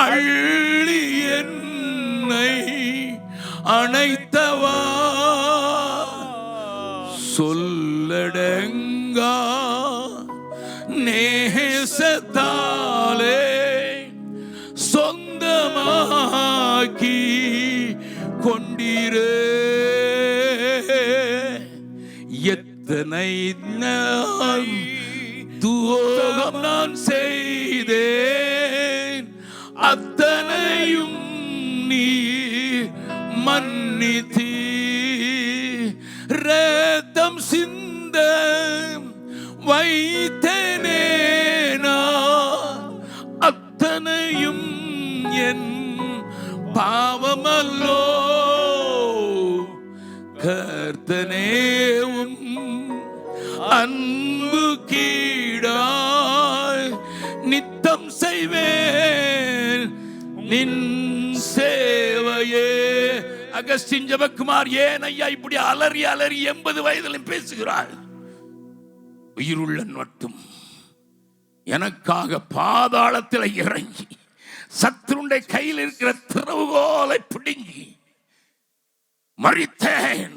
அள்ளி என் அணைத்தவா சொல்லடங்கா நேசத்தாலே சொந்தமாக்கி கொண்டீரே. எத்தனை நாள் துரோகம் நான் செய்தேன், அத்தனையும் நீ மன்னித்தீ. ரத்தம் சிந்த வைத்தேனே நான், அத்தனையும் என் பாவமல்லோ. கர்த்தனேவும் அன்பு கீடாய் நித்தம் செய்வேன் நின் சேவையே. அகஸ்டின் ஜெபக்குமார் ஏன் ஐயா இப்படி அலறி அலறி 80 வயதிலும் பேசுகிறார்? உயிருள்ள மட்டும் எனக்காக பாதாளத்தில் இறங்கி சத்துருடைய கையில் இருக்கிற திறவுகோலை பிடுங்கி மரித்தேன்.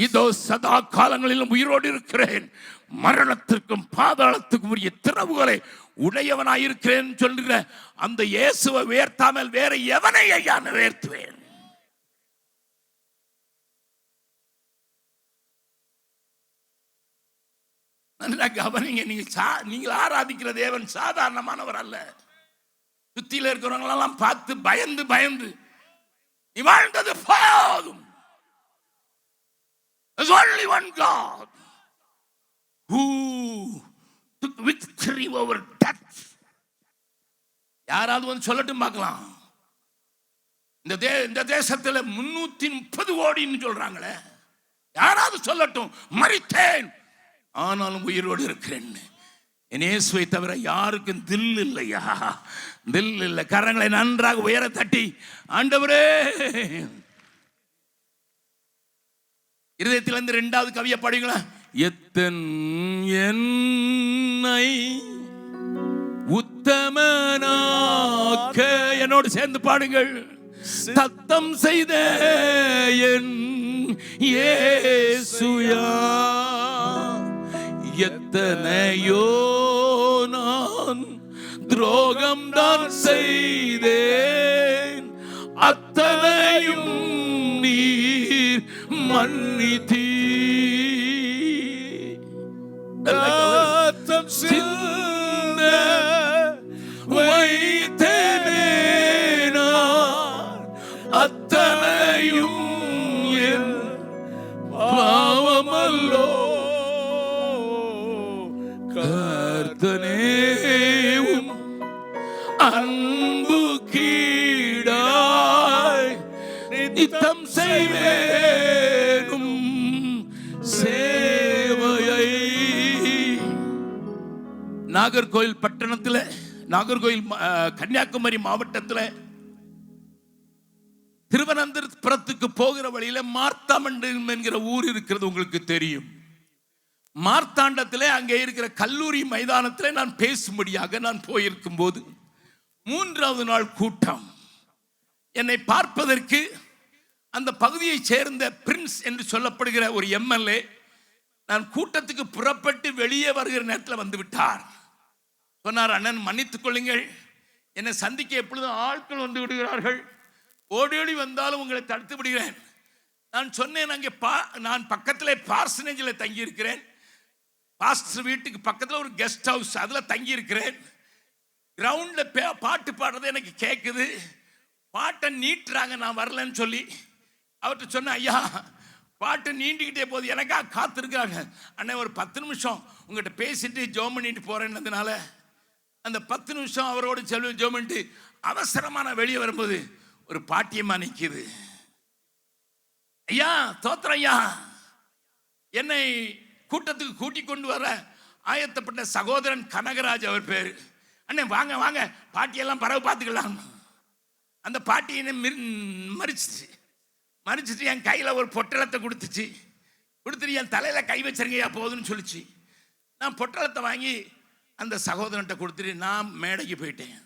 இதோ சதா காலங்களிலும் உயிரோடு இருக்கிறேன், மரணத்திற்கும் பாதாளத்துக்கும் உரிய திறவுகளை உடையவனாயிருக்கிறேன் சொல்கிற அந்த இயேசுவை உயர்த்தாமல் வேற எவனை ஐயா உயர்த்துவேன்? கவனிங்க, நீங்கள் ஆராதிக்கிற தேவன் சாதாரணமானவர் அல்ல. சுத்தியில இருக்கிறவங்களெல்லாம் பார்த்து பயந்து பயந்து நீ வாழ்ந்தது போதும். There's only one God who took victory over death. யாராவது வந்து சொல்லட்டும் பார்க்கலாம். இந்த தேசத்துல 330 கோடின்னு சொல்றாங்களே, யாராவது சொல்லட்டும் மரித்தேன் ஆனாலும் உயிரோடு இருக்கிறேன். இயேசுவை தவிர யாருக்கும் தில் இல்லையா? தில் இல்லை. கரங்களை நன்றாக உயர தட்டி ஆண்டவரே, இருதயத்திலிருந்து 2வது கவியை பாடுங்களா? எத்தன் என்னை உத்தமனாக்க, என்னோடு சேர்ந்து பாடுங்கள். சத்தம் செய்த என் இயேசுயா, எத்தனையோ நான் துரோகம் தான் செய்தேன், அத்தனையும் நீர் மன்னித்தீர். ரத்தம் சிந்த வைத்தேனே நான், அத்தனையும் என் பாவமல்லோ. கர்த்தனேவும் அன்பு கீடாய் நித்தம் செய்வேனும் சேவையை. நாகர்கோயில் பட்டணத்தில், நாகர்கோயில் கன்னியாகுமரி மாவட்டத்தில் திருவனந்தபுரத்துக்கு போகிற வழியில மார்த்தாண்டம் என்கிற ஊர் இருக்கிறது, உங்களுக்கு தெரியும். மார்த்தாண்டத்தில் அங்கே இருக்கிற கல்லூரி மைதானத்தில் நான் பேசும்படியாக நான் போயிருக்கும் போது 3வது நாள் கூட்டம். என்னை பார்ப்பதற்கு அந்த பகுதியை சேர்ந்த பிரின்ஸ் என்று சொல்லப்படுகிற ஒரு எம்எல்ஏ நான் கூட்டத்துக்கு புறப்பட்டு வெளியே வருகிற நேரத்தில் வந்து விட்டார். சொன்னார், அண்ணன் மன்னித்துக் கொள்ளுங்கள், என்னை சந்திக்க எப்பொழுதும் ஆட்கள் வந்து விடுகிறார்கள், ஓடி ஓடி வந்தாலும் உங்களை தடுத்து விடுகிறேன். நான் சொன்னேன், அங்கே நான் பக்கத்தில் பார்சனேஜில் தங்கியிருக்கிறேன், பாஸ்டர் வீட்டுக்கு பக்கத்தில் ஒரு கெஸ்ட் ஹவுஸ், அதில் தங்கியிருக்கிறேன். கிரவுண்டில் பாட்டு பாடுறது எனக்கு கேட்குது, பாட்டை நீட்டுறாங்க, நான் வரலன்னு சொல்லி அவர்கிட்ட சொன்னேன், ஐயா பாட்டு நீண்டிக்கிட்டே போகுது, எனக்காக காத்திருக்காங்க, அண்ணன் ஒரு 10 நிமிஷம் உங்கள்கிட்ட பேசிட்டு ஜோம் பண்ணிட்டு போகிறேன்னதுனால அந்த 10 நிமிஷம் அவரோடு செல்வி ஜோம் பண்ணிட்டு அவசரமாக நான் வெளியே வரும்போது ஒரு பாட்டியமாக நிற்கிது. ஐயா தோத்திரம் ஐயா, என்னை கூட்டத்துக்கு கூட்டி கொண்டு வர ஆயத்தப்பட்ட சகோதரன் கனகராஜ் அவர் பேர். அண்ணே வாங்க வாங்க, பாட்டியெல்லாம் பறவை பார்த்துக்கலாம். அந்த பாட்டியை மறிச்சிட்டு என் கையில் ஒரு பொட்டலத்தை கொடுத்துட்டு என் தலையில் கை வச்சிருங்கய்யா போதுன்னு சொல்லிச்சு. நான் பொட்டலத்தை வாங்கி அந்த சகோதரன்ட்ட கொடுத்துட்டு நான் மேடைக்கு போயிட்டேன்.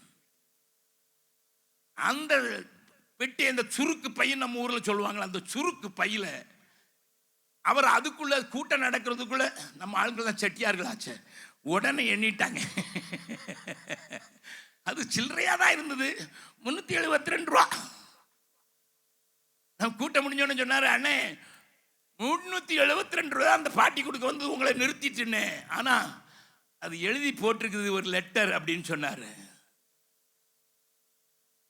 அந்த வெட்டி அந்த சுருக்கு பையன் நம்ம ஊர்ல சொல்லுவாங்களா, அந்த சுருக்கு பையில அவர் அதுக்குள்ள கூட்டம் நடக்கிறதுக்குள்ள நம்ம ஆளுங்க தான் செட்டியார்களாச்சு, உடனே எண்ணிட்டாங்க. அது சில்லறையா தான் இருந்தது, 372 ரூபா. நம்ம கூட்டம் முடிஞ்சோன்னு சொன்னாரு, அண்ணே 372 ரூபா அந்த பாட்டி கொடுக்க வந்து உங்களை நிறுத்திட்டுன்னு. ஆனா அது எழுதி போட்டிருக்குது ஒரு லெட்டர் அப்படின்னு சொன்னாரு.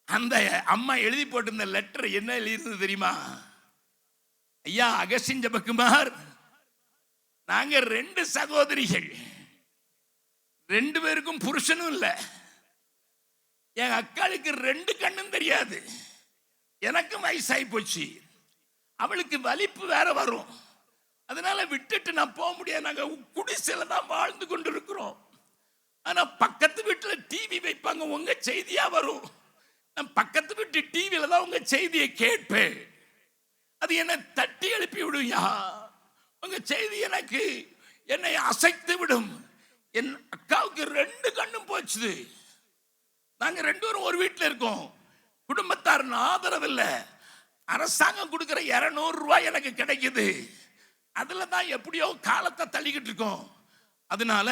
அந்த அம்மா எழுதி போட்டிருந்த லெட்டர் என்ன எழுதியிருந்தது தெரியுமா? ஐயா அகஸ்டின் ஜெபக்குமார், நாங்க 2 சகோதரிகள், 2 பேருக்கும் புருஷனும் இல்லை. என் அக்காளுக்கு 2 கண்ணும் தெரியாது, எனக்கும் வயசாகி போச்சு, அவளுக்கு வலிப்பு வேற வரும், அதனால விட்டுட்டு நான் போக முடியாது. நாங்க குடிசையில தான் வாழ்ந்து கொண்டு இருக்கிறோம். ஆனா பக்கத்து வீட்டுல டிவி வைப்பாங்க, உங்க செய்தியா வரும். நான் பக்கத்து வீட்டு டிவியில தான் உங்க செய்தியை கேட்பேன். அது என்ன தட்டி எழுப்பி விடுயா, உங்க செய்தி எனக்கு என்னை அசைத்து விடும். என் அக்காவுக்கு 2 கண்ணும் போச்சு. நாங்க 2 பேரும் ஒரு வீட்டில் இருக்கோம், குடும்பத்தார் ஆதரவு இல்லை, அரசாங்கம் கொடுக்கிற 200 ரூபாய் எனக்கு கிடைக்குது, அதுல தான் எப்படியோ காலத்தை தள்ளிக்கிட்டு இருக்கோம். அதனால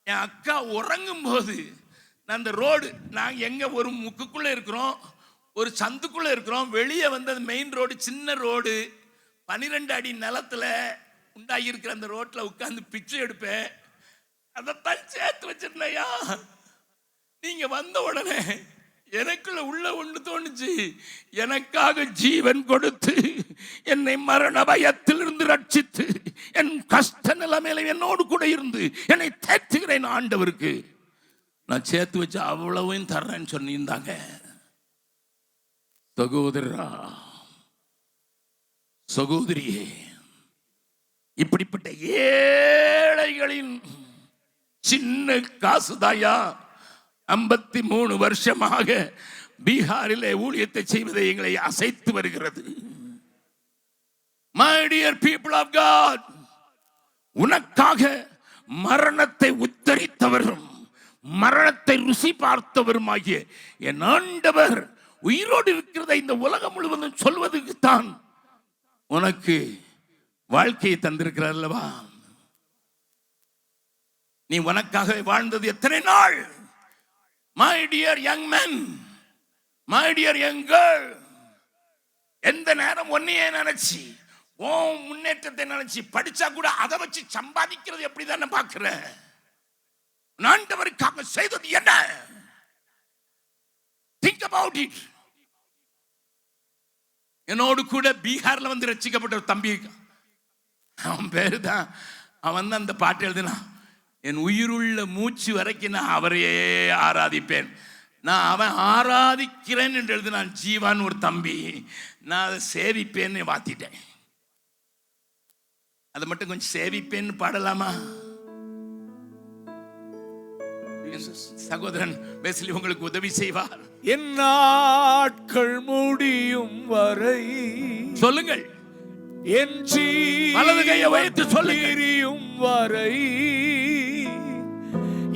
என் அக்கா உறங்கும் போது நான் அந்த ரோடு, நாங்கள் எங்க ஒரு முக்குக்குள்ள இருக்கிறோம், ஒரு சந்துக்குள்ள இருக்கிறோம், வெளியே வந்து அந்த மெயின் ரோடு, சின்ன ரோடு, 12 அடி நிலத்துல உண்டாகி இருக்கிற அந்த ரோட்ல உட்கார்ந்து பிச்சை எடுப்பேன். அதைத்தான் சேர்த்து வச்சிருந்தையா. நீங்க வந்த உடனே எனக்குள்ள உள்ள ஒன்று தோணுச்சு, எனக்காக ஜீவன் கொடுத்து என்னை மரண பயத்திலிருந்து ரட்சித்து என் கஷ்ட நிலைமையில என்னோடு கூட இருந்து என்னை தேற்றுகிறேன் ஆண்டவருக்கு நான் சேர்த்து வச்சு அவ்வளவையும் தர்றேன்னு சொன்னிருந்தாங்க. சகோதரா சகோதரியே, இப்படிப்பட்ட ஏழைகளின் சின்ன காசுதாயா 53 வருஷமாக பீகாரிலே ஊழியத்தை செய்வதை எங்களை அசைத்து வருகிறது. My dear people of God, உனக்காக மரணத்தை உத்தரித்தவரும் மரணத்தை ருசி பார்த்தவருமாகிய என் ஆண்டவர் உயிரோடு இருக்கிறத இந்த உலகம் முழுவதும் சொல்வதற்கு தான் உனக்கு வாழ்க்கையை தந்திருக்கிறார் அல்லவா. நீ உனக்காக வாழ்ந்தது எத்தனை நாள்? My dear young man, my dear young girl, எந்த நேரம் ஒன்னையே நினைச்சு உன் முன்னேற்றத்தை நினைச்சு படிச்சா கூட அதை வச்சு சம்பாதிக்கிறது எப்படிதான் பார்க்கிற? ஆண்டவருக்காக செய்தது என்ன? Think about it. என்னோடு கூட பீகார்ல வந்து ரட்சிக்கப்பட்ட ஒரு தம்பி, அவன் பேரு தான், அவன் தான் அந்த பாட்டு எழுதினான், என் உயிருள்ள மூச்சு வரைக்கும் நான் அவரையே ஆராதிப்பேன். நான் அவன் ஆராதிக்கிறேன் என்று எழுதினான். ஜீவான் ஒரு தம்பி, நான் அதை சேவிப்பேன்னு வாத்திட்டேன். அதை மட்டும் கொஞ்சம் சேவிப்பேன்னு பாடலாமா? சகோதரன் வெஸ்லி உங்களுக்கு உதவி செய்வார். என் நாட்கள் முடியும் வரை சொல்லுங்கள், என் வலது கையை வைத்து சொல்லும் வரை,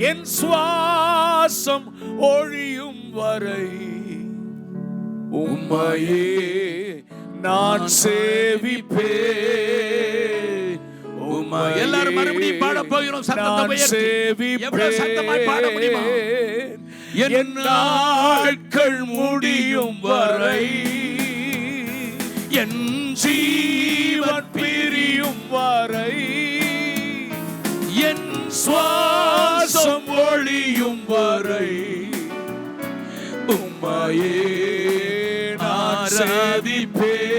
என் சுவாசம் ஒழியும் வரை உம்மையே நான் சேவிப்பேன். எல்லாரும் மறுபடியும் பாட போகிறோம். சத்தத்தை உயர்த்தி எவ்வளவு சத்தமாய் பாட முடியுமா? என் நாட்கள் முடியும் வரை, என் ஜீவன் பிரியும் வரை, என் சுவாசம் ஒழியும் வரை உம்மையே நான் சேவிப்பேன்.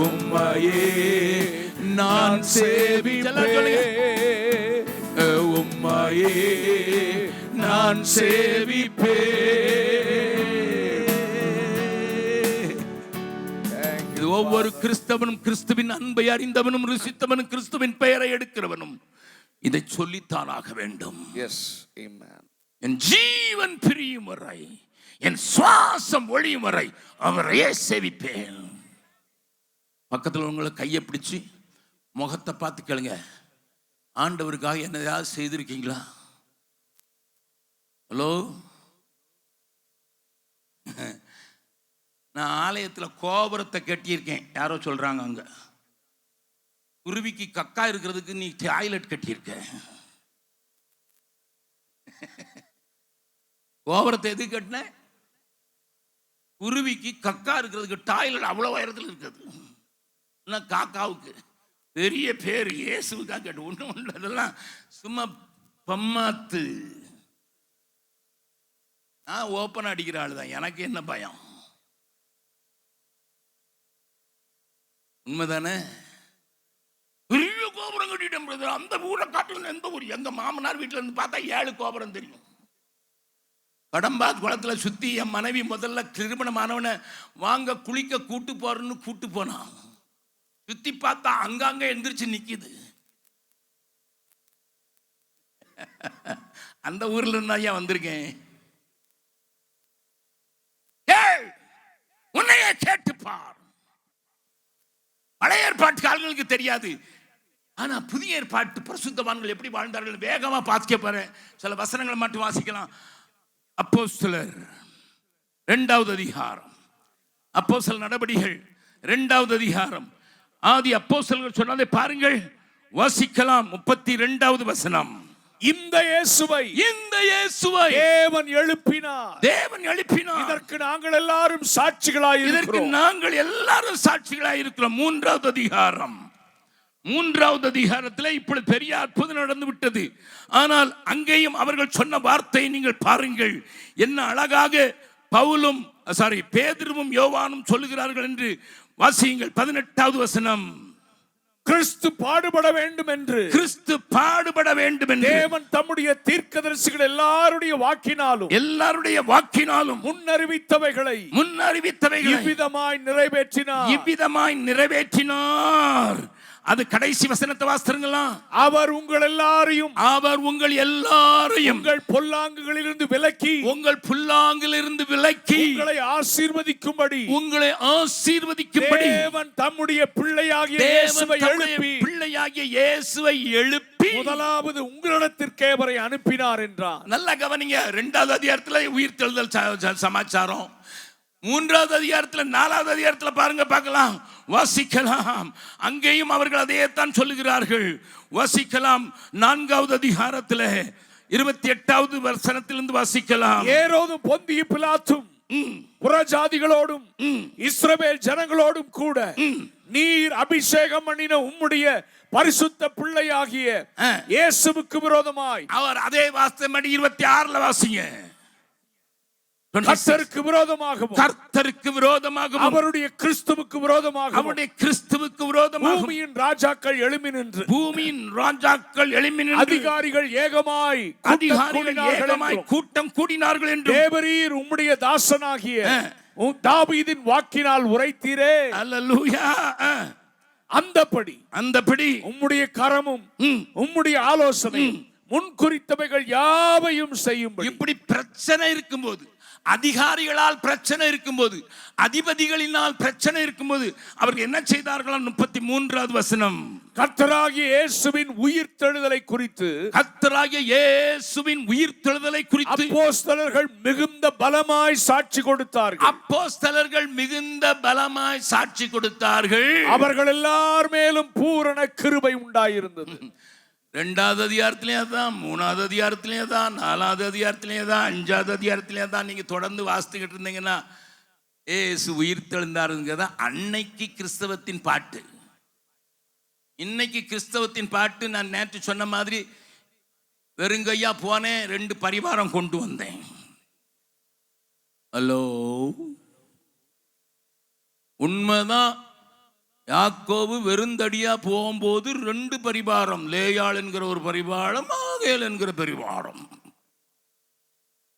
உம்மையே நான் சேவிப்பேன். உம்மையே நான் சேவிப்பேன். இது ஒவ்வொரு கிறிஸ்தவனும், கிறிஸ்துவின் அன்பை அறிந்தவனும் ருசித்தவனும் கிறிஸ்துவின் பெயரை எடுக்கிறவனும் இதை சொல்லித்தானாக வேண்டும். என் ஜீவன் பிரியும் வரை, என் சுவாசம் ஒழியும் வரை அவரையே சேவிப்பேன். பக்கத்தில் உங்களை கையை பிடிச்சு முகத்தை பார்த்து கேளுங்க, ஆண்டவருக்காக என்னதையாவது செய்திருக்கீங்களா? ஹலோ, நான் ஆலயத்துல கோபுரத்தை கட்டியிருக்கேன். யாரோ சொல்றாங்க அங்க குருவிக்கு கக்கா இருக்கிறதுக்கு நீ டாய்லெட் கட்டியிருக்க. கோபுரத்தை எது கட்டின? குருவிக்கு கக்கா இருக்கிறதுக்கு டாய்லெட் அவ்வளவு உயரத்தில் இருக்குது. காக்காவுக்கு பெரிய பேர் இயேசுக்காக கேட்டு ஒண்ணு அதெல்லாம் சும்மா பம்மாத்து. நான் ஓப்பன் அடிக்கிற ஆள் தான், எனக்கு என்ன பயம்? உண்மைதானே? பெரிய கோபுரம் கட்டிட்டேன். அந்த ஊரை காட்டுல எந்த ஊர்? எங்க மாமனார் வீட்டுல இருந்து பார்த்தா 7 கோபுரம் தெரியும். கடம்பாத் குளத்துல சுத்தி என் மனைவி முதல்ல திருமணமானவனை வாங்க குளிக்க கூட்டு போறன்னு கூட்டு போனான். சுத்தி பார்த்தா அங்கங்க எந்திரிச்சு நிக்குது. அந்த ஊர்ல இருந்தா ஏன் வந்திருக்கேன்? உன்னையே கேட்டுப்பார். பழைய ஏற்பாட்டு ஆளுங்களுக்கு தெரியாது, ஆனா புதிய ஏற்பாட்டு பரிசுத்தவான்கள் எப்படி வாழ்ந்தார்கள் வேகமா பார்த்துக்க பாரு. சில வசனங்களை மட்டும் வாசிக்கலாம். அப்போஸ்தலர் 2வது அதிகாரம், அப்போஸ்தலர் நடபடிகள் 2வது அதிகாரம், ஆதி அப்போஸ்தலர்கள் சொன்னதை பாருங்கள், வாசிக்கலாம். 32வது வசனம். இந்த இயேசுவை தேவன் எழுப்பினார். இதற்கு நாங்கள் எல்லாரும் சாட்சிகளாய் இருக்கிறோம். 3வது அதிகாரம், 3வது அதிகாரத்தில் இப்படி பெரிய அற்புதம் நடந்து விட்டது. ஆனால் அங்கேயும் அவர்கள் சொன்ன வார்த்தையை நீங்கள் பாருங்கள், என்ன அழகாக பேதுருவும் யோவானும் சொல்லுகிறார்கள் என்று வாசியுங்கள். 18வது வசனம். கிறிஸ்து பாடுபட வேண்டும் என்று தேவன் தம்முடைய தீர்க்கதரிசிகள் எல்லாருடைய வாக்கினாலும் முன்னறிவித்தவைகளை இவ்விதமாய் நிறைவேற்றினார். அது கடைசி வசனத்தை வாசித்தீங்களா? அவர் உங்கள் எல்லாரையும் உங்கள் பொல்லாங்குகளிலிருந்து விலக்கி உங்களை ஆசீர்வதிக்கும்படி தேவன் தம்முடைய பிள்ளையாகிய இயேசுவை எழுப்பி முதலாவது உங்களிடத்திற்கு அவரை அனுப்பினார் என்றார். நல்லா கவனிங்க. 2வது அதிகாரத்தில் உயிர்த்தெழுதல் சமாச்சாரம், 3வது அதிகாரத்தில் 4வது அதிகாரத்தில் பாருங்க, பார்க்கலாம், வாசிக்கலாம். அங்கேயும் அவர்கள் அதையே தான் சொல்லுகிறார்கள். வாசிக்கலாம். 4வது அதிகாரத்தில் 28வது வசனத்திலிருந்து வாசிக்கலாம். ஏரோதும் பொந்திய பிலாத்தும் புறஜாதிகளோடும் இஸ்ரவேல் ஜனங்களோடும் கூட நீர் அபிஷேகம் பண்ணின உம்முடைய பரிசுத்த பிள்ளையாகிய இயேசுவுக்கு விரோதமாய், அவர் அதே வாசனை 26ல வாசிங்க, கர்த்தருக்கு விரோதமாகவும் அவருடைய கிறிஸ்துவுக்கு விரோதமாகவும் பூமியின் ராஜாக்கள் எழும்பி நின்று அதிகாரிகள் ஏகமாய் கூட்டம் கூடினார்கள் என்று தேவரீர் உம்முடைய தாசனாகிய தாவீதின் வாக்கினால் உரைத்தீரே. அல்லேலூயா. அந்தபடி உம்முடைய கரமும் உம்முடைய ஆலோசனை முன்குறித்தவைகள் யாவையும் செய்யும். இப்படி பிரச்சனை இருக்கும்போது, அதிகாரிகளால் பிரச்சனை இருக்கும்போது, அதிபதிகளினால் பிரச்சனை இருக்கும்போது அவர்கள் என்ன செய்தார்களாம்? 33வது வசனம். கர்த்தராகிய இயேசுவின் உயிர்த்தெழுதலை குறித்து அப்போஸ்தலர்கள் மிகுந்த பலமாய் சாட்சி கொடுத்தார்கள். அவர்கள் எல்லார் மேலும் பூரண கிருபை உண்டாயிருந்தது. 2வது அதிகாரத்திலே தான், 3வது அதிகாரத்திலே தான், 4வது அதிகாரத்திலே தான், 5வது அதிகாரத்திலே தான். நீங்க தொடர்ந்து வாசித்துக்கிட்டு இருந்தீங்கன்னா ஏசு உயிர்த்தெழுந்தாருங்கிறத அன்னைக்கு கிறிஸ்தவத்தின் பாட்டு, இன்னைக்கு கிறிஸ்தவத்தின் பாட்டு. நான் நேற்று சொன்ன மாதிரி வெறுங்கையா போனேன், 2 பரிவாரம் கொண்டு வந்தேன். ஹலோ, உண்மைதான். யாக்கோபு வெறுந்தடியா போகும்போது 2 பரிவாரம், லேயாள் என்கிற ஒரு பரிவாரம், ஆகேல் என்கிற பரிவாரம்.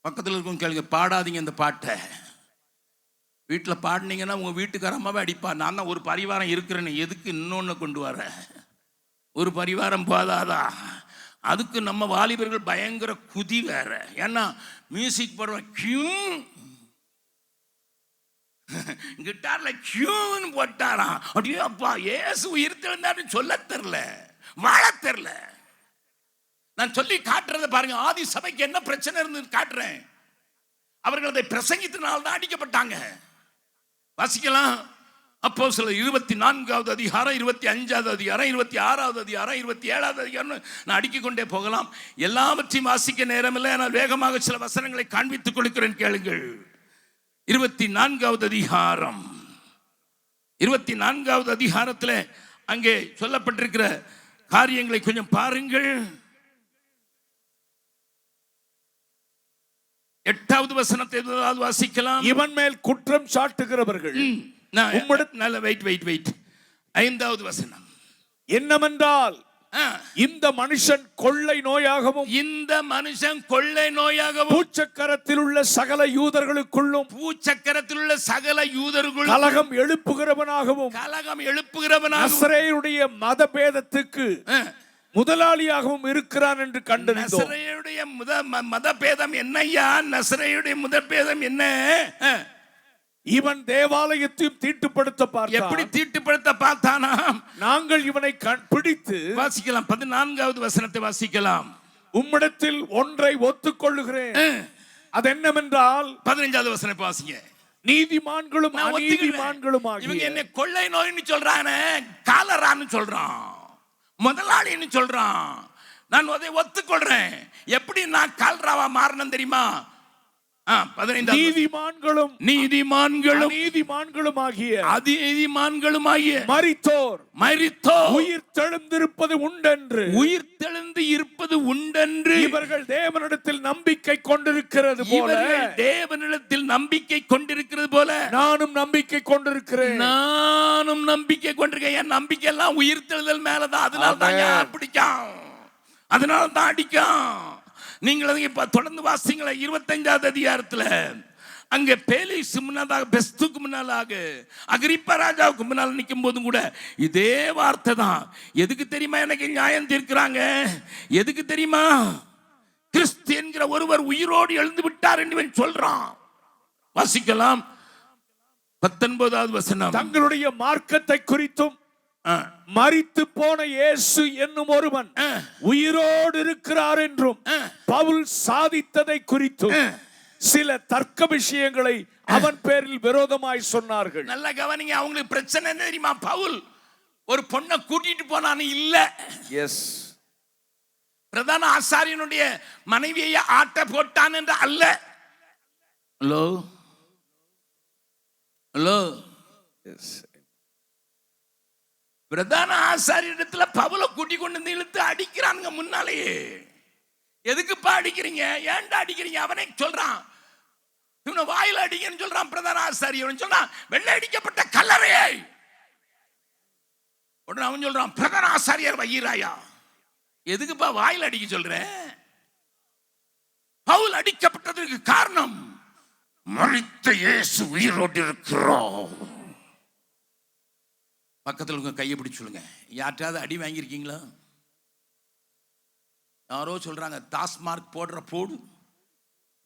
பக்கத்தில் இருக்கும் கேளுங்க, பாடாதீங்க இந்த பாட்டை. வீட்டில் பாடினீங்கன்னா உங்க வீட்டுக்காரமாவே அடிப்பா. நான் தான் ஒரு பரிவாரம் இருக்கிறேன்னு, எதுக்கு இன்னொன்னு கொண்டு வர? ஒரு பரிவாரம் போதாதா? அதுக்கு நம்ம வாலிபர்கள் பயங்கர குதி வேற. ஏன்னா மியூசிக் போடுற கிட்டார்ல கியூன்னு போட்டாராம். அப்படியே அப்பா ஏசு உயிர்த்தெழுந்தாருன்னு சொல்ல தெரியல, வாழ தெரியல. நான் சொல்லி காட்டுறத பாருங்க. ஆதி சபைக்கு என்ன பிரச்சனை இருந்து காட்டுறேன். அவர்கள் அதை பிரசங்கித்தனால்தான் அடிக்கப்பட்டாங்க. வாசிக்கலாம். அப்போஸ்தலர் 24வது அதிகாரம், 25வது அதிகாரம், 26வது அதிகாரம், 27வது அதிகாரம், நான் அடுக்கிக் கொண்டே போகலாம். எல்லாவற்றையும் வாசிக்க நேரமில்லை. ஆனால் வேகமாக சில வசனங்களை காண்பித்துக் கொடுக்கிறேன், கேளுங்கள். 24வது அதிகாரம், 24வது அதிகாரத்தில் அங்கே சொல்லப்பட்டிருக்கிற காரியங்களை கொஞ்சம் பாருங்கள். 8வது வசனத்தை வாசிக்கலாம். இவன் மேல் குற்றம் சாட்டுகிறவர்கள் வெயிட் 5வது வசனம் என்னவென்றால், இந்த மனுஷன் கொள்ளை நோயாகவும் பூச்சக்கரத்தில் உள்ள சகல யூதர்களுக்குள்ளும் கலகம் எழுப்புகிறவனாகவும் நசரேயருடைய மதபேதத்துக்கு முதலாளியாகவும் இருக்கிறான் என்று கண்டறிந்தோம். நசரேயுடைய மதபேதம் என்னையா? நசரேயுடைய முதற்பேதம் என்ன? இவன் தேவாலயத்தையும் தீட்டுப்படுத்த பார்த்தான். எப்படி தீட்டுப்படுத்த பார்த்தானா? நாங்கள் இவனை பிடித்து வாசிக்கலாம். 14வது வசனத்தை வாசிக்கலாம். உம்மிடத்தில் ஒன்றை ஒத்துக்கொள்ளுகிறேன். அது என்னவென்றால் 15வது வசனம் வாசிங்க. நீதிமான்களும் அநீதிமான்களும் இவங்க என்ன கொள்ளை நோய்னு சொல்றானே, காலரான்னு சொல்றான், முதலாளின்னு சொல்றான். நான் அதை ஒத்துக்கொள்றேன். எப்படி நான் கால்ராவா மாறணும் தெரியுமா? நீதிமான்களும் நீதிமான்களும் ஆகிய மரித்தோர் உயிர் தெழுந்திருப்பது உண்டென்று இவர்கள் தேவனிடத்தில் நம்பிக்கை கொண்டிருக்கிறது போல நானும் நம்பிக்கை கொண்டிருக்கிறேன். என் நம்பிக்கை எல்லாம் உயிர் தெழுதல் மேலதான். அதனால தான் பிடிக்கும், அதனால தான் அடிக்கும். நீங்கள் அதை தொடர்ந்து வாசிங்களா. 25வது அதிகாரத்தில் அங்கே பேலிக்ஸ் முன்னதாக, பெஸ்துக்கு முன்னாலாக, அகிரிப்பா ராஜாவுக்கு முன்னால் நிற்கும் போதும் கூட இதே வார்த்தை தான். எதுக்கு தெரியுமா எனக்கு நியாயம் தீர்க்கிறாங்க? எதுக்கு தெரியுமா? கிறிஸ்து என்கிற ஒருவர் உயிரோடு எழுந்து விட்டார் என்று சொல்றான். வாசிக்கலாம். 19வது வசனம். தங்களுடைய மார்க்கத்தை குறித்தும் மரித்து போன இயேசு என்னும் ஒருவன் உயிரோடு இருக்கிறார் என்றும் பவுல் சாதித்ததை குறித்தும் சில தர்க்க விஷயங்களை அவன் பேரில் விரோதமாய் சொன்னார்கள். நல்ல கவனிங்க. அவங்களுக்கு பிரச்சனை என்ன தெரியுமா? பவுல் ஒரு பொண்ணை கூட்டிட்டு போனான்னு இல்ல. எஸ். பிரதான ஆசாரியனுடைய மனைவியை ஆட்ட போட்டான் என்று அல்ல. Hello hello. எஸ். பிரதான ஆசாரியத்துல பவுலை கூட்டி கொண்டு வந்து இழுத்து அடிக்கிறானுங்க முன்னாலேயே. எதுக்குப்பா அடிக்கிறீங்க? ஏன்டா அடிக்கிறீங்க? அவனே சொல்றான், இவனை வாயில அடிங்கன்னு சொல்றான். பிரதான ஆசாரியன் சொல்றான், வெள்ளை அடிக்கப்பட்ட கல்லறையை. உடனே அவன் சொல்றான், பிரதான ஆசாரியர் வயிறாயா, எதுக்குப்பா வாயில அடிக்க சொல்ற? பவுல் அடிக்கப்பட்டதற்கு காரணம், மரித்த இயேசு உயிரோடு இருக்கிறோம். பக்கத்தில் உங்க கையை பிடிச்சு சொல்லுங்க, யார்ட்டாவது அடி வாங்கியிருக்கீங்களா? யாரோ சொல்றாங்க, டாஸ்மார்க் போடுற போடு.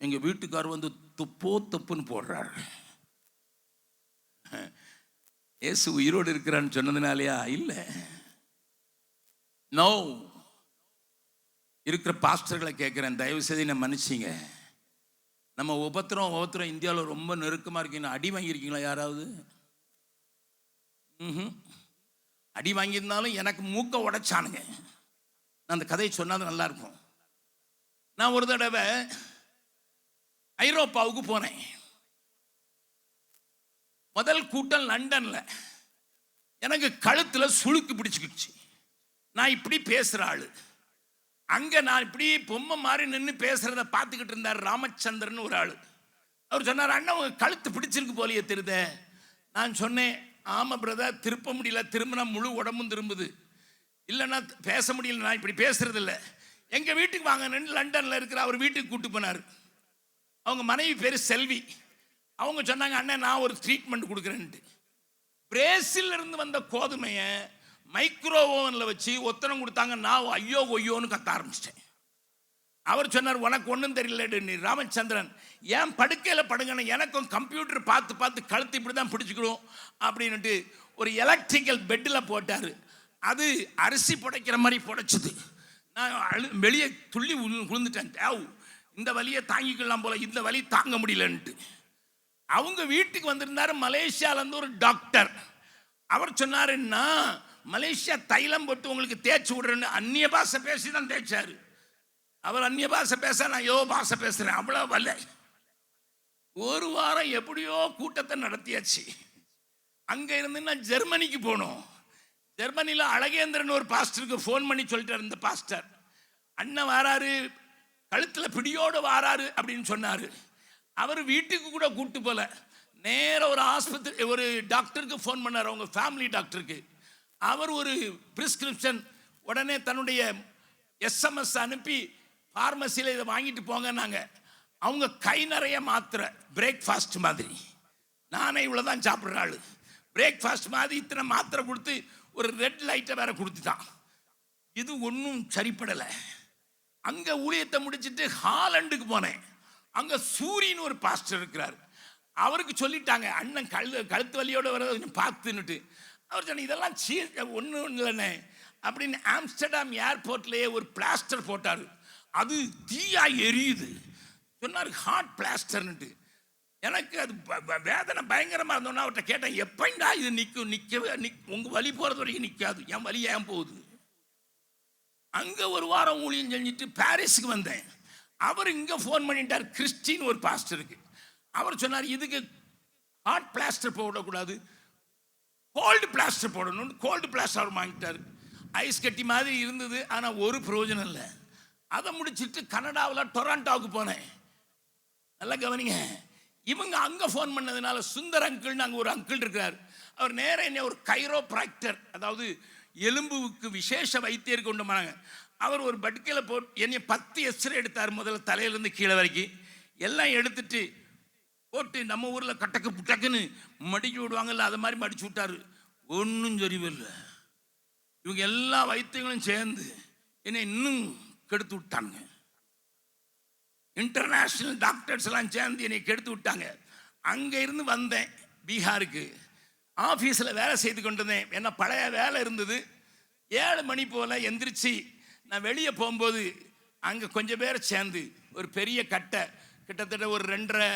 எங்க வீட்டுக்காரர் வந்து துப்புன்னு போடுறாரு. இயேசு உயிரோடு இருக்கிறான்னு சொன்னதுனாலயா? இல்ல. நோ. இருக்கிற பாஸ்டர்களை கேட்கிறேன், தயவு செய்து என்ன மன்னிச்சிங்க. நம்ம ஒவ்வொருத்தரும் இந்தியாவில் ரொம்ப நெருக்கமா இருக்கீங்க. அடி வாங்கியிருக்கீங்களா யாராவது? அடி வாங்கியிருந்தாலும் எனக்கு மூக்க உடைச்சானுங்க. நான் அந்த கதையை சொன்னாலும் நல்லா இருக்கும். நான் ஒரு தடவை ஐரோப்பாவுக்கு போனேன். முதல் கூட்டம் லண்டன்ல. எனக்கு கழுத்துல சுளுக்கு பிடிச்சுக்கிடுச்சு. நான் இப்படி பேசுற ஆளு. அங்க நான் இப்படி பொம்மை மாதிரி நின்று பேசுறத பார்த்துக்கிட்டு இருந்தார் ராமச்சந்திரன் ஒரு ஆளு. அவர் சொன்னார், அண்ணா உங்க கழுத்து பிடிச்சிருக்கு போலியே தெரியுதே. நான் சொன்னேன், ஆமா பிரதர், திருப்ப முடியல, திரும்பினா முழு உடம்பும் திரும்புது, இல்லைன்னா பேச முடியல, நான் இப்படி பேசுறது இல்லை. எங்க வீட்டுக்கு வாங்க, லண்டன்ல இருக்கிற அவர் வீட்டுக்கு கூட்டு போனார். அவங்க மனைவி பேரு செல்வி. அவங்க சொன்னாங்க, அண்ணன் நான் ஒரு ட்ரீட்மெண்ட் கொடுக்குறேன்ட்டு. பிரேசில் இருந்து வந்த கோதுமையை மைக்ரோ ஓவனில் வச்சு ஒத்தனம் கொடுத்தாங்க. நான் ஐயோ ஒய்யோன்னு கத்த ஆரம்பிச்சிட்டேன். அவர் சொன்னார், உனக்கு ஒன்றும் தெரியல நீ ராமச்சந்திரன், ஏன் படுக்கையில் படுங்கன்னு. எனக்கும் கம்ப்யூட்டர் பார்த்து கழுத்து இப்படி தான் பிடிச்சிக்கணும் அப்படின்ட்டு ஒரு எலக்ட்ரிக்கல் பெட்டில் போட்டார். அது அரிசி புடைக்கிற மாதிரி புடைச்சிது. நான் வெளியே துள்ளி விழுந்துட்டேன். இந்த வலியை தாங்கிக்கலாம் போல, இந்த வலி தாங்க முடியலன்ட்டு. அவங்க வீட்டுக்கு வந்திருந்தாரு மலேசியால இருந்து ஒரு டாக்டர். அவர் சொன்னாருன்னா மலேசியா தைலம் போட்டு உங்களுக்கு தேய்ச்சி விடுறேன்னு அந்நிய பாஷை பேசி தான் தேய்ச்சாரு. அவர் அந்நிய பாஷை பேச, நான் பாஷை பேசுறேன், அவ்வளோ வல்ல. ஒரு வாரம் எப்படியோ கூட்டத்தை நடத்தியாச்சு. அங்க இருந்து நான் ஜெர்மனிக்கு போனோம். ஜெர்மனியில் அழகேந்திரன் ஒரு பாஸ்டருக்கு ஃபோன் பண்ணி சொல்லிட்டார், இந்த பாஸ்டர் அண்ணன் வாராரு, கழுத்தில் பிடியோடு வாராரு அப்படின்னு சொன்னார். அவர் வீட்டுக்கு கூட கூட்டு போல, நேர ஒரு ஆஸ்பத்திரி ஒரு டாக்டருக்கு ஃபோன் பண்ணார், அவங்க ஃபேமிலி டாக்டருக்கு. அவர் ஒரு பிரிஸ்கிரிப்ஷன் உடனே தன்னுடைய எஸ்எம்எஸ் அனுப்பி ஃபார்மசியில் இதை வாங்கிட்டு போங்கன்னாங்க. அவங்க கை நிறைய மாத்திரை, பிரேக்ஃபாஸ்ட் மாதிரி. நானே இவ்வளோதான் சாப்பிட்ற ஆள். பிரேக்ஃபாஸ்ட் மாதிரி இத்தனை மாத்திரை கொடுத்து ஒரு ரெட் லைட்டை வேற கொடுத்துட்டான். இது ஒன்றும் சரிப்படலை. அங்கே ஊழியத்தை முடிச்சுட்டு ஹாலண்டுக்கு போனேன். அங்கே சூரியன் ஒரு பாஸ்டர் இருக்கிறார். அவருக்கு சொல்லிட்டாங்க, அண்ணன் கழுத்து வலியோடு வர கொஞ்சம் பார்த்துன்னுட்டு. அவர் சொன்ன, இதெல்லாம் ஒன்றும் இல்லைண்ணே அப்படின்னு ஆம்ஸ்டர்டாம் ஏர்போர்ட்லேயே ஒரு பிளாஸ்டர் போட்டார். அது தீயா எரியுது. சொன்னார் ஹார்ட் பிளாஸ்டர்ன்ட்டு. எனக்கு அது வேதனை பயங்கரமாக இருந்தோன்னா அவர்கிட்ட கேட்டேன், எப்பண்டா இது நிற்கவே உங்கள் வலி போகிறது வரைக்கும் நிற்காது, என் வலி ஏன் போகுது. அங்கே ஒரு வாரம் ஊழியம் செஞ்சுட்டு பாரிஸுக்கு வந்தேன். அவர் இங்கே ஃபோன் பண்ணிட்டார், கிறிஸ்டின் ஒரு பாஸ்டருக்கு. அவர் சொன்னார், இதுக்கு ஹார்ட் பிளாஸ்டர் போடக்கூடாது, கோல்டு பிளாஸ்டர் போடணும்னு கோல்டு பிளாஸ்டர் அவர் வாங்கிட்டார். ஐஸ் கட்டி மாதிரி இருந்தது, ஆனால் ஒரு பிரயோஜனம் இல்லை. அதை முடிச்சுட்டு கனடாவில் டொராண்டோவுக்கு போனேன். நல்லா கவனிங்க, இவங்க அங்கே ஃபோன் பண்ணதுனால சுந்தர் அங்கிள்னு அங்கே ஒரு அங்கிள் இருக்கிறார். அவர் நேராக என்ன ஒரு கைரோப்ராக்டர், அதாவது எலும்புக்கு விசேஷ வைத்தியர் கொண்டு போனாங்க. அவர் ஒரு படுக்கையில் போட்டு என்னை 10 எக்ஸ்ரே எடுத்தார், முதல்ல தலையிலேருந்து கீழே வரைக்கும் எல்லாம் எடுத்துட்டு போட்டு நம்ம ஊரில் கட்டக்கு புட்டக்குன்னு மடிச்சு விடுவாங்கல்ல, அது மாதிரி மடிச்சு விட்டாரு. ஒன்றும் சரிவில்லை. இவங்க எல்லா வைத்தியங்களும் சேர்ந்து என்னை இன்னும் கெடுத்து விட்டாங்க. இன்டர்நேஷனல் டாக்டர்ஸ் எல்லாம் சேர்ந்து என்னை கெடுத்து விட்டாங்க. அங்கே இருந்து வந்தேன் பீகாருக்கு. ஆஃபீஸில் வேலை செய்து கொண்டிருந்தேன். என்ன பழைய வேலை இருந்தது. 7 மணி போல் எந்திரிச்சு நான் வெளியே போகும்போது அங்கே கொஞ்சம் பேர் சேர்ந்து ஒரு பெரிய கட்டை, கிட்டத்தட்ட ஒரு 2.5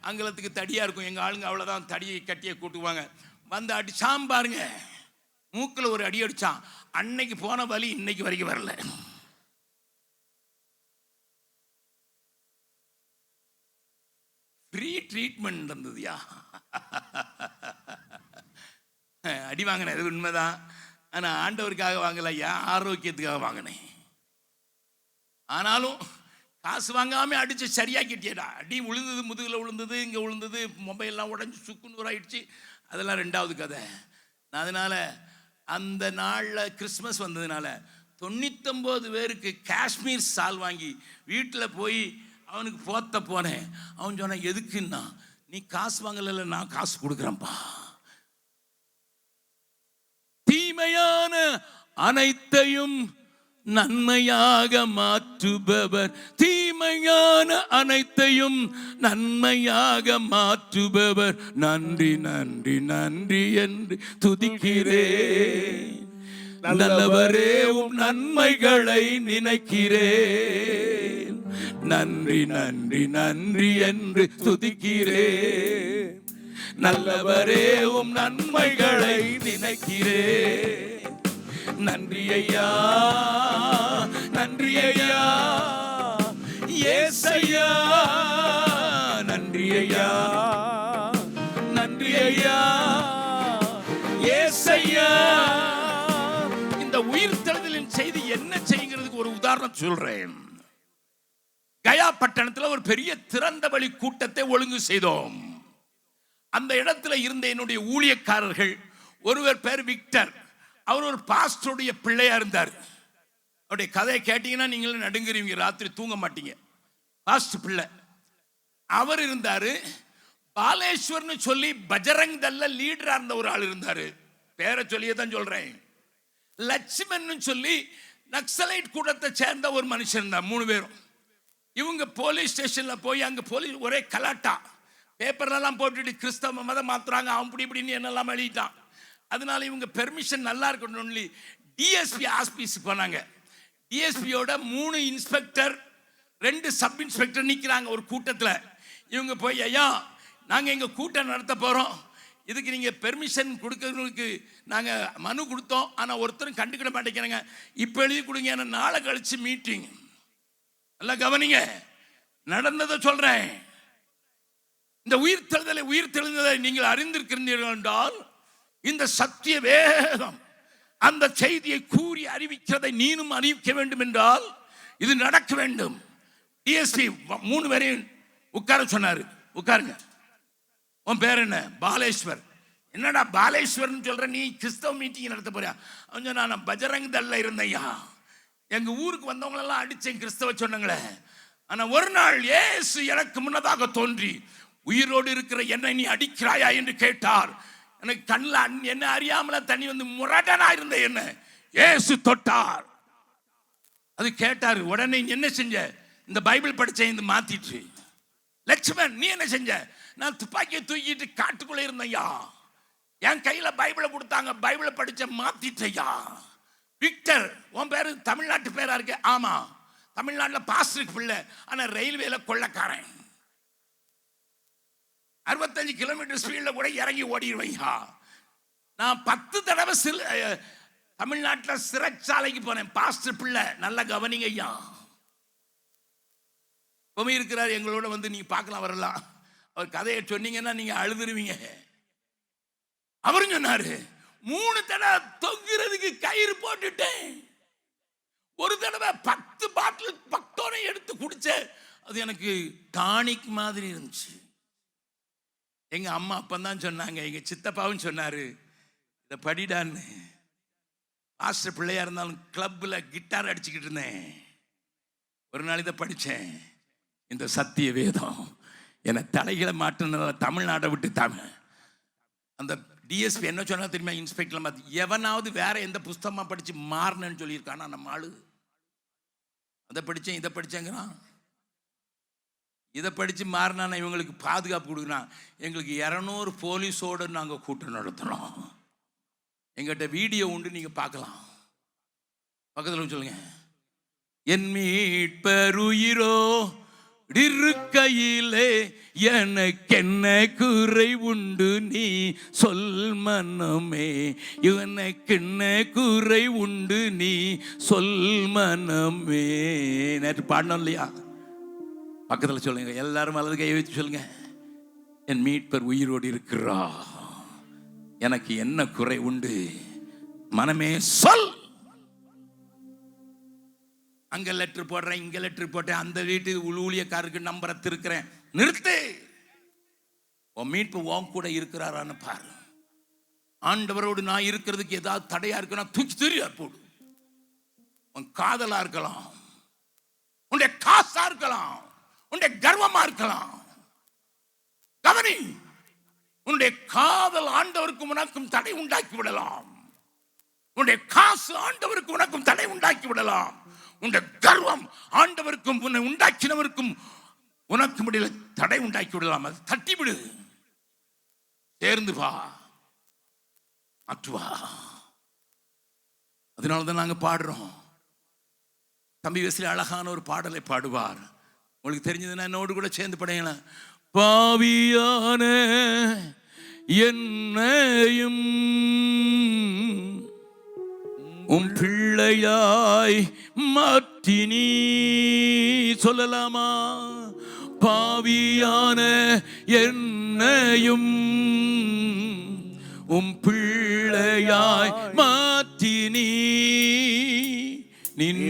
அங்குலத்துக்கு தடியாக இருக்கும். எங்கள் ஆளுங்க அவ்வளோதான் தடியை கட்டியை கூட்டுவாங்க. வந்து அடிச்சான் பாருங்க, மூக்கில் ஒரு அடி அடித்தான். அன்னைக்கு போன வலி இன்னைக்கு வரைக்கும் வரல. ஃப்ரீ ட்ரீட்மெண்ட் இருந்ததுயா. அடி வாங்கினேன், அது உண்மைதான். ஆனால் ஆண்டவருக்காக வாங்கல, என் ஆரோக்கியத்துக்காக வாங்கினேன். ஆனாலும் காசு வாங்காமல் அடித்து சரியாக்கிட்டியடா. அடி விழுந்தது, முதுகில் விழுந்தது, இங்கே விழுந்தது, மொபைல்லாம் உடஞ்சி சுக்குநூறாயிடுச்சு. அதெல்லாம் 2வது கதை. அதனால் அந்த நாளில் கிறிஸ்மஸ் வந்ததுனால 99 பேருக்கு காஷ்மீர் சால் வாங்கி வீட்டில் போய் அவனுக்கு போத்த போனேன். அவன் சொன்னான், எதுக்குன்னா, நீ காசு வாங்கல, நான் காசு கொடுக்குறேன்ப்பா. தீமையான அனைத்தையும் நன்மையாக மாற்றுபவர், தீமையான அனைத்தையும் நன்மையாக மாற்றுபவர், நன்றி நன்றி நன்றி என்று துதிக்கிறேன். நல்லவரே உம் நன்மைகளை நினைக்கிறேன், நன்றி நன்றி நன்றி என்று துதிக்கிறேன். நல்லவரே உம் நன்மைகளை நினைக்கிறேன். நன்றி ஐயா, நன்றி ஐயா, ஏசையா, நன்றி ஐயா, நன்றி ஐயா, ஏசையா. இந்த உயிர்த்தெழுதலின் செய்தி என்ன செய்கிறதுக்கு ஒரு உதாரணம் சொல்றேன். கயா பட்டணத்தில் ஒரு பெரிய திறந்த வழி கூட்டத்தை ஒழுங்கு செய்தோம். அந்த இடத்துல இருந்த என்னுடைய ஊழியக்காரர்கள், ஒருவர் பேர் விக்டர், அவர் ஒரு பாஸ்டருடைய பிள்ளையா இருந்தார். அவருடைய கதையை கேட்டீங்கன்னா நீங்களும் நடுங்குறீங்க, ராத்திரி தூங்க மாட்டீங்க. பாஸ்டர் பிள்ளை அவர் இருந்தாரு. பாலேஸ்வர்னு சொல்லி பஜரங் தல்ல லீடரா இருந்த ஒரு ஆள் இருந்தாரு. பேரை சொல்லியே தான் சொல்றேன். லட்சுமன் சொல்லி நக்சலைட் கூட்டத்தை சேர்ந்த ஒரு மனுஷன் இருந்தார். 3 பேரும். இவங்க போலீஸ் ஸ்டேஷன்ல போய் அங்க போலீஸ் ஒரே கலாட்டா, பேப்பர்லாம் போட்டுட்டு கிறிஸ்தவ மதம் மாத்துறாங்க, அவன் இப்படின்னு என்னெல்லாம் எழுதிட்டான். அதனால இவங்க பெர்மிஷன் நல்லா இருக்கணும்னு டிஎஸ்பி ஆஸ்பீஸ் போனாங்க. டிஎஸ்பியோட 3 இன்ஸ்பெக்டர் 2 சப் இன்ஸ்பெக்டர் நிற்கிறாங்க ஒரு கூட்டத்தில். இவங்க போய், ஐயா நாங்க எங்க கூட்டம் நடத்த போறோம், இதுக்கு நீங்க பெர்மிஷன் கொடுக்கறதுக்கு நாங்க மனு கொடுத்தோம், ஆனா ஒருத்தரும் கண்டுக்கிட மாட்டேங்கிறாங்க, இப்ப எழுதி கொடுங்க, ஏன்னா நாளை கழிச்சு மீட்டிங். நல்லா கவனிங்க, நடந்ததை சொல்றேன். இந்த உயிர்த்தெழுதலை நீங்கள் அறிந்திருக்கிறீர்கள் என்றால், இந்த சத்திய வேதம் அந்த செய்தியை கூறி அறிவிக்கிறதை நீனும் அறிவிக்க வேண்டும் என்றால் இது நடக்க வேண்டும். டிஎஸ்பி 3 பேரையும் உட்கார சொன்னாரு. உட்காருங்க. உன் பேர் என்ன? பாலேஸ்வர். என்னடா பாலேஸ்வர்னு சொல்ற, நீ கிறிஸ்தவ மீட்டிங் நடத்த போறியா? அவன் சொன்னா, நான் பஜரங் தள்ல இருந்தையா, எங்க ஊருக்கு வந்தவங்களெல்லாம் அடிச்சேன் கிறிஸ்தவ சொன்னங்களே, ஆனா ஒரு நாள் இயேசு எனக்கு முன்னதாக தோன்றி உயிரோடு இருக்கிற என்னை நீ அடிக்கிறாயா என்று கேட்டார். எனக்கு கண்ணில் என்ன அறியாமல தண்ணி வந்து முரடனா இருந்த என்ன இயேசு தொட்டார். அது கேட்டாரு. உடனே என்ன செஞ்ச? இந்த பைபிள் படிச்சேன், இந்த மாத்திட்டு. லட்சுமணன், நீ என்ன செஞ்ச? நான் துப்பாக்கியை தூக்கிட்டு காட்டுக்குள்ள இருந்தையா, என் கையில பைபிளை கொடுத்தாங்க, பைபிளை படிச்ச மாத்திட்டையா. விக்டர், உன் பேரு தமிழ்நாட்டு பேரா இருக்கு? ஆமா, தமிழ்நாட்டில் பாஸ்டருக்கு பிள்ளை, ஆனா ரயில்வேல கொள்ளக்காரன். 65 கிலோமீட்டர் ஸ்பீட்ல கூட இறங்கி ஓடிடுவையா. நான் 10 தடவை தமிழ்நாட்டில் சிறைச்சாலைக்கு போனேன், பாஸ்டர் பிள்ளை. நல்லா கவனிங்க ஐயா. பொம்மை இருக்கிறார் எங்களோட, வந்து நீங்க பார்க்கலாம், வரலாம். அவர் கதையை சொன்னீங்கன்னா நீங்க அழுதுருவீங்க. அவரும் சொன்னாரு, 3 தடவை தொங்குறதுக்கு கயிறு போட்டுட்டேன், ஒரு தடவை 10 பாட்டில் பக்டோனை எடுத்து குடிச்சேன், அது எனக்கு டானிக் மாதிரி இருந்துச்சு. எங்க அம்மா அப்பந்தான் சொன்னாங்க, எங்க சித்தப்பாவும் சொன்னாரு, இதை படிடான்னு. மாஸ்டர் பிள்ளையா இருந்தாலும் கிளப்ல கிட்டார் அடிச்சுக்கிட்டு இருந்தேன். ஒரு நாள் இதை படித்தேன், இந்த சத்திய வேதம் என்னை தலைகளை மாட்டின தமிழ்நாட்டை விட்டு தமிழ். அந்த டிஎஸ்பி என்ன சொன்னா தெரியுமா? இன்ஸ்பெக்டர், எவனாவது வேற எந்த புஸ்தகமா படிச்சு மாறினு சொல்லியிருக்கானா நம்ம ஆளு? அதை படித்தேன், இதை படித்தேங்கிறான். இதை படித்து மாறினா இவங்களுக்கு பாதுகாப்பு கொடுக்குறான். எங்களுக்கு 200 போலீஸோடு நாங்கள் கூட்டம் நடத்துகிறோம். எங்கிட்ட வீடியோ உண்டு, நீங்கள் பார்க்கலாம். பக்கத்தில் சொல்லுங்க. என் மீட்பருயிரோ இருக்கையிலே எனக்கென்ன குறை உண்டு நீ சொல் மனமே, இவனுக்கென்ன குறை உண்டு நீ சொல் மனமே. நேற்று பாடணும் இல்லையா? பக்கத்தில் சொல்லுங்க, எல்லாரும் அல்லது கையை வச்சு சொல்லுங்க. என் மீட்பர் உயிரோடு இருக்கிறா, எனக்கு என்ன குறை உண்டு மனமே சொல். அங்க லெட்டர் போடுறேன், இங்க லெட்டர் போட்டேன், அந்த வீட்டு ஊழியக்காரருக்கு நம்பரை திருக்கிறேன். நிறுத்து. உன் மீட்பு உன் கூட இருக்கிறாரான்னு பாரு. ஆண்டவரோடு நான் இருக்கிறதுக்கு ஏதாவது தடையா இருக்குன்னா தூக்கி தெரியா போடு. உன் காதலா இருக்கலாம், உன்னுடைய காசா இருக்கலாம், உன்னுடைய கர்வமா இருக்கலாம். கவனி, உன்னுடைய காதல் ஆண்டவருக்கும் உனக்கும் தடை உண்டாக்கி விடலாம். உன்னுடைய காசு ஆண்டவருக்கு உனக்கும் தடை உண்டாக்கி விடலாம். உன்னுடைய கர்வம் ஆண்டவருக்கும் உன்னை உண்டாக்கினவருக்கும் உனக்கும் இடையில தடை உண்டாக்கி விடலாம். அது தட்டி விடு, சேர்ந்து வா, மாற்றுவா. அதனாலதான் நாங்க பாடுறோம். தம்பி வெஸ்லி அழகான ஒரு பாடலை பாடுவார், உங்களுக்கு தெரிஞ்சதுன்னா என்னோடு கூட சேர்ந்து படையலாம். பாவியான என்னையும் உம் பிள்ளையாய் மாற்றி நீ சொல்லலாமா? பாவியான என்னையும் உம் பிள்ளையாய் மாற்றி நீ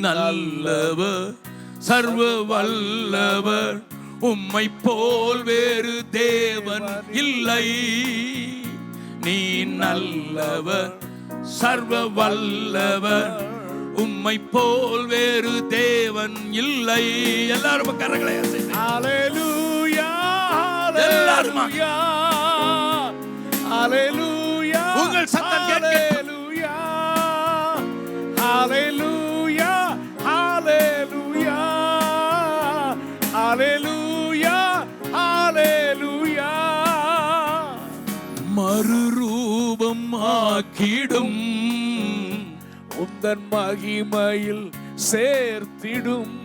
நல்லவர் சர்வ வல்லவர், உம்மை போல் வேறு தேவன் இல்லை. நீ நல்லவர் சர்வ வல்லவர், உம்மை போல் வேறு தேவன் இல்லை. எல்லாரும் கரங்களை ஹல்லேலூயா, எல்லாரும் ஹல்லேலூயா, உங்கள் சத்தம் கேட்கட்டும். ஹல்லேலூயா, ஹல்லேலூயா, ஹல்லேலூயா, ஹல்லேலூயா. மறுரூபம் ஆக்கிடும் உந்தன் மகிமையில் சேர்த்திடும்,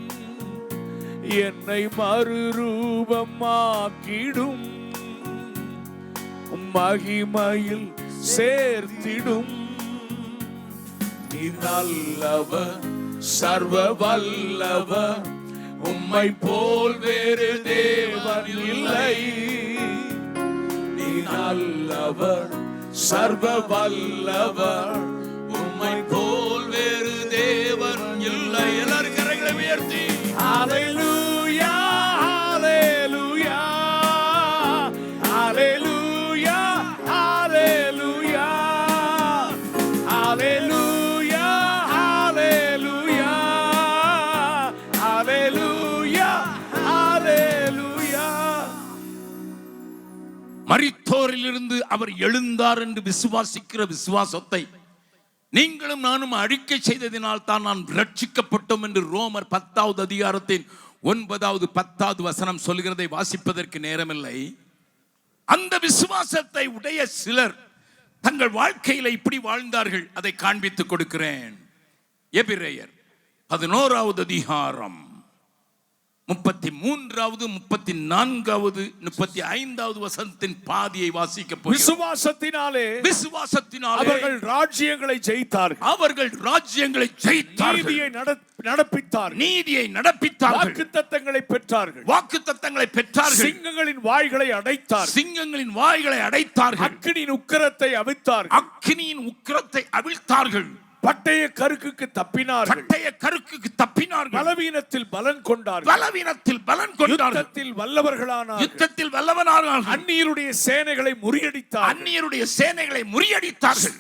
என்னை மறுரூபமாக்கிடும். மகிமையில் சேர்த்திடும். நீ நல்லவர், சர்வ வல்லவர், உம்மை போல் வேறு தேவன் இல்லை. நீ நல்லவர், சர்வ வல்லவர், உம்மை போல் வேறு தேவன் இல்லை. எல்லாரும் கரங்களை உயர்த்தி ஹalleluya, ஹalleluya, ஹalleluya, ஹalleluya, ஹalleluya, ஹalleluya, ஹalleluya, ஹalleluya. மரித்தோரிலிருந்து அவர் எழுந்தார் என்று விசுவாசிக்கிற விசுவாசத்தை நீங்களும் நானும் அறிக்கை செய்ததினால் தான் நான் ரட்சிக்கப்பட்டோம் என்று ரோமர் 10வது அதிகாரத்தின் 9வது 10வது வசனம் சொல்கிறதை வாசிப்பதற்கு நேரமில்லை. அந்த விசுவாசத்தை உடைய சிலர் தங்கள் வாழ்க்கையில இப்படி வாழ்ந்தார்கள். அதை காண்பித்துக் கொடுக்கிறேன். எபிரேயர் 11வது அதிகாரம் 33வது 34வது 35வது வசனத்தின் பாதியை வாசிக்க போகிறோம். விசுவாசத்தினாலே அவர்கள் ராஜ்யங்களை ஜெயித்தார்கள். அவர்கள் ராஜ்யங்களை ஜெயித்தார்கள். நீதியை நடப்பித்தார்கள். வாக்குத்தத்தங்களை பெற்றார்கள். சிங்கங்களின் வாய்களை அடைத்தார்கள். அக்கினியின் உக்கிரத்தை அவிழ்த்தார்கள். பட்டய கருக்குக்கு தப்பினார்கள். பலவீனத்தில் பலன் கொண்டார்கள். யுத்தத்தில் வல்லவர்களானார்கள். அந்நியருடைய சேனைகளை முறியடித்தார்கள்.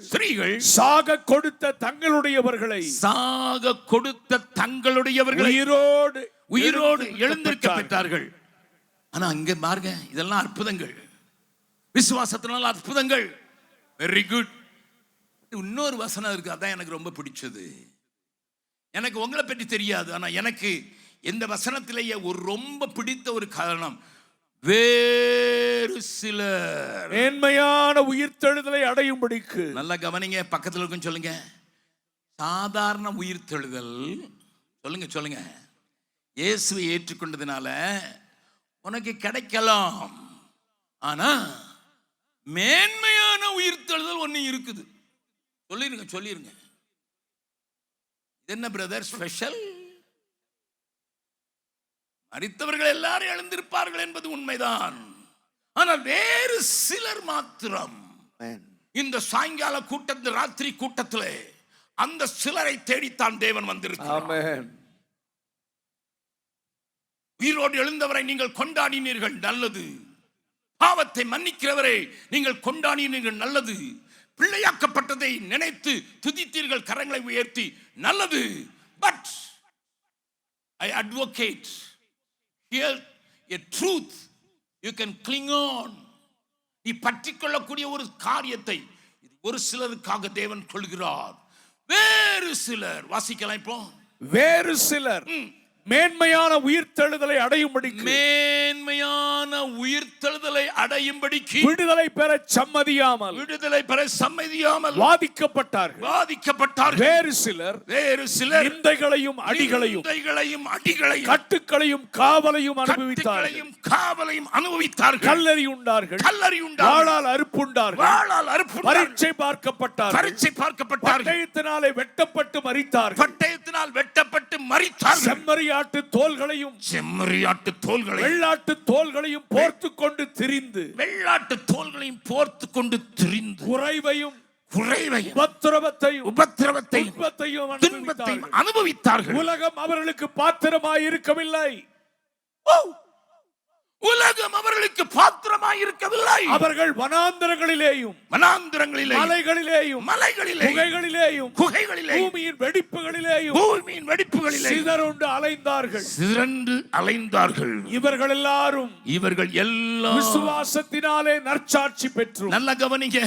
ஸ்திரீகள் சாக கொடுத்த தங்களுடையவர்களை உயிரோடு எழுந்திருக்க பெற்றார்கள். ஆனா அங்க பாருங்க, இதெல்லாம் அற்புதங்கள், விசுவாசத்தினால அற்புதங்கள். Very good. இன்னொரு வசனம் இருக்கு, அதான் எனக்கு ரொம்ப பிடிச்சது. எனக்கு உங்களை பற்றி தெரியாது, ஆனா எனக்கு இந்த வசனத்திலேயே ஒரு ரொம்ப பிடித்த ஒரு காரணம், வேறு சிலர் மேன்மையான உயிர்த்தெழுதலை அடையும்படிக்கு. நல்லா கவனிங்க, பக்கத்தில் இருக்கும் சொல்லுங்க. சாதாரண உயிர்த்தெழுதல் சொல்லுங்க. இயேசுவை ஏற்றுக்கொண்டதுனால உனக்கு கிடைக்கலாம், ஆனா மேன்மையான உயிர்த்தெழுதல் ஒண்ணு இருக்குது. சொல்லிருங்க. என்ன பிரதர் ஸ்பெஷல்? மரித்தவர்கள் எல்லாரும் எழுந்திருப்பார்கள் என்பது உண்மைதான், ஆனால் வேறு சிலர் மாத்திரம் இந்த சாயங்கால கூட்டத்தில், ராத்திரி கூட்டத்திலே அந்த சிலரை தேடித்தான் தேவன் வந்திருக்கிறார். உயிரோடு எழுந்தவரை நீங்கள் கொண்டாடினீர்கள், நல்லது. பாவத்தை மன்னிக்கிறவரை நீங்கள் கொண்டாடினீர்கள், நல்லது. பிள்ளையாக்கப்பட்டதை நினைத்து துதித்தீர்கள், கரங்களை உயர்த்தி, நல்லது. But I advocate here a truth you can cling on. நீ பற்றிக்கொள்ளக்கூடிய ஒரு காரியத்தை ஒரு சிலருக்காக தேவன் கொள்கிறார். வேறு சிலர், வாசிக்கலாம் இப்போ. வேறு சிலர் மேன்மையான உயிர்த்தெழுதலை அடையும்படிக்கு விடுதலை பெற சம்மதியாமல் வாதிக்கப்பட்டார்கள். வேறு சிலர் நிந்தைகளையும் அடிகளையும் கட்டுக்களையும் காவலையும் அனுபவித்தார்கள். கல்லறி உண்டார்கள். வாளால் அறுப்புண்டார்கள். பரீட்சை பார்க்கப்பட்டார்கள். பட்டயத்தினாலே வெட்டப்பட்டு மரித்தார்கள். செம்மறியாட்டு தோள்களையும் வெள்ளாட்டு தோள்களையும் போர்த்துக் கொண்டு திரிந்து குறைவையும் உபத்திரவத்தையும் அனுபவித்தார்கள். உலகம் அவர்களுக்கு பாத்திரமாய் இருக்கவில்லை. அவர்கள் வனாந்தரங்களிலேயும் மலைகளிலேயும் பூமியின் வெடிப்புகளிலேயும் சிதறுண்டு அலைந்தார்கள். இவர்கள் எல்லாரும் விசுவாசத்தினாலே நற்சாட்சி பெற்று. நல்ல கவனிங்க,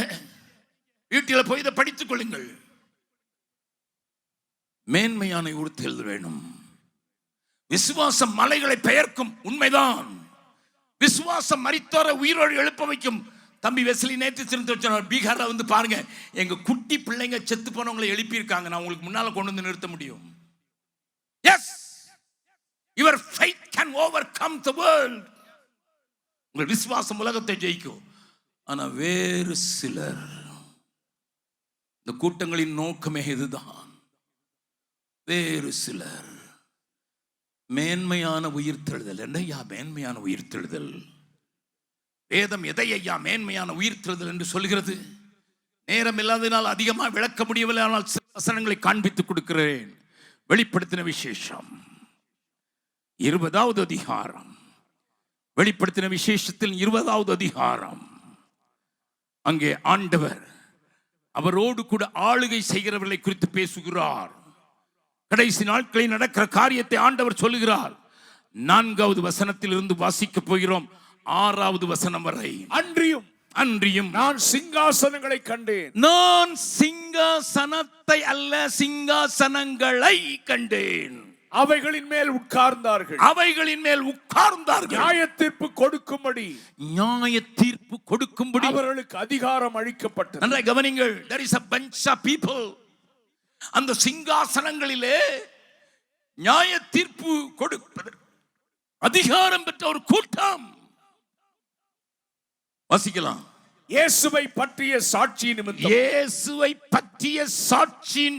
வீட்டில் போய் இதை படித்துக் கொள்ளுங்கள். மேன்மையான உறுத்தல் வேணும். விசுவாசம் மலைகளை பெயர்க்கும், உண்மைதான். விசுவாசம் மரித்தோரை உயிரோடு எழுப்ப வைக்கும். தம்பி வெஸ்லி நேற்று சொன்னார், பீகார்ல வந்து பாருங்க, எங்க குட்டி பிள்ளைங்க செத்து போனவங்களை எழுப்பியிருக்காங்க. நான் உங்களுக்கு முன்னால கொண்டு வந்து நிறுத்த முடியும். Yes, your faith can overcome the world. உங்கள் விசுவாசம் உலகத்தை ஜெயிக்கும். ஆனா வேறு சிலர், இந்த கூட்டங்களின் நோக்கமே இதுதான், வேறு சிலர் மேன்மையான உயிர்த்தெழுதல். என்னையா மேன்மையான உயிர்த்தெழுதல்? வேதம் எதை ஐயா மேன்மையான உயிர்த்தெழுதல் என்று சொல்கிறது? நேரம் இல்லாததினால் அதிகமாக விளக்க முடியவில்லை, ஆனால் சில வசனங்களை காண்பித்துக் கொடுக்கிறேன். வெளிப்படுத்தின விசேஷம் 20வது அதிகாரம், வெளிப்படுத்தின விசேஷத்தில் 20வது அதிகாரம். அங்கே ஆண்டவர் அவரோடு கூட ஆளுகை செய்கிறவர்களை குறித்து பேசுகிறார். கடைசி நாட்களில் நடக்கிற காரியத்தை ஆண்டவர் சொல்லுகிறார். 4வது வசனத்தில் இருந்து வாசிக்க போகிறோம் 6வது வசனம் வரை. அன்றியும் நான் சிங்காசனங்களை கண்டேன். நான் சிங்காசனத்தை அல்ல, சிங்காசனங்களை கண்டேன். அவைகளின் மேல் உட்கார்ந்தார்கள். நியாய தீர்ப்பு கொடுக்கும்படி அவர்களுக்கு அதிகாரம் அளிக்கப்பட்டது. நன்றாய் கவனிங்கள். There is a bunch of people. அந்த சிங்காசனங்களிலே நியாய தீர்ப்பு கொடுப்பதற்கு அதிகாரம் பெற்ற ஒரு கூட்டம். வாசிக்கலாம். இயேசுவை பற்றிய சாட்சி நிமித்தம்,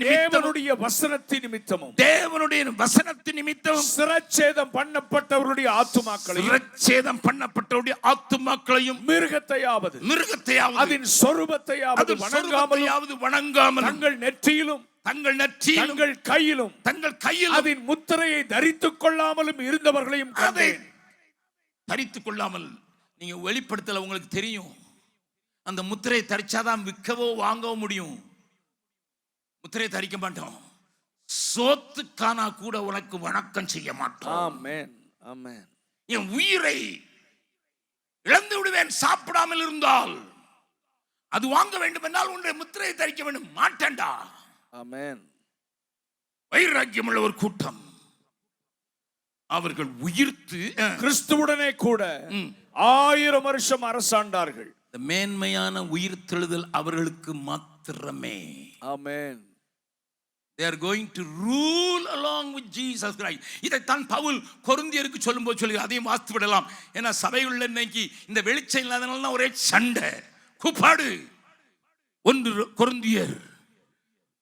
தேவனுடைய வசனத்தின் நிமித்தமும் சிரச்சேதம் பண்ணப்பட்டவருடைய ஆத்துமாக்களையும் மிருகத்தையாவது அதன் சொரூபத்தையாவது வணங்காமல் தங்கள் நெற்றியிலும் தங்கள் கையிலும் அதன் முத்திரையை தரித்துக் கொள்ளாமலும் இருந்தவர்களையும் கண்டேன். தரித்துக் கொள்ளாமல், நீங்க வெளிப்படுத்தல உங்களுக்கு தெரியும், அந்த முத்திரையை தரிச்சாதான் விற்கவோ வாங்கவோ முடியும். முத்திரையை தரிக்க மாட்டோம். சோத்துக்கானா கூட உனக்கு வணக்கம் செய்ய மாட்டோம். ஆமென், ஆமென். என் உயிரை இழந்து விடுவேன் சாப்பிடாமல் இருந்தால். அது வாங்க வேண்டும் என்றால் உன்னுடைய முத்திரையை தரிக்க வேண்டும். மாட்டேன்டா. ஆமென். வைராக்கியம் உள்ள ஒரு கூட்டம். அவர்கள் உயிர்த்து கிறிஸ்துவுடனே கூட 1000 வருஷம் அரசாண்டார்கள். மேன்மையான உயிர்த்தெழுதல் அவர்களுக்கு மாத்திரமே. ஆமென். They are going to rule along with Jesus Christ. இதைத்தான் பவுல் கொரிந்தியருக்கு சொல்லும்போது சொல்லுகிறார். அதையும் வாசித்து விடலாம். ஏன்னா சபையுள்ள இன்னைக்கு இந்த வெளிச்சம் இல்லாதனால ஒரே சண்டை கூப்பாடு. 1 கொரிந்தியர்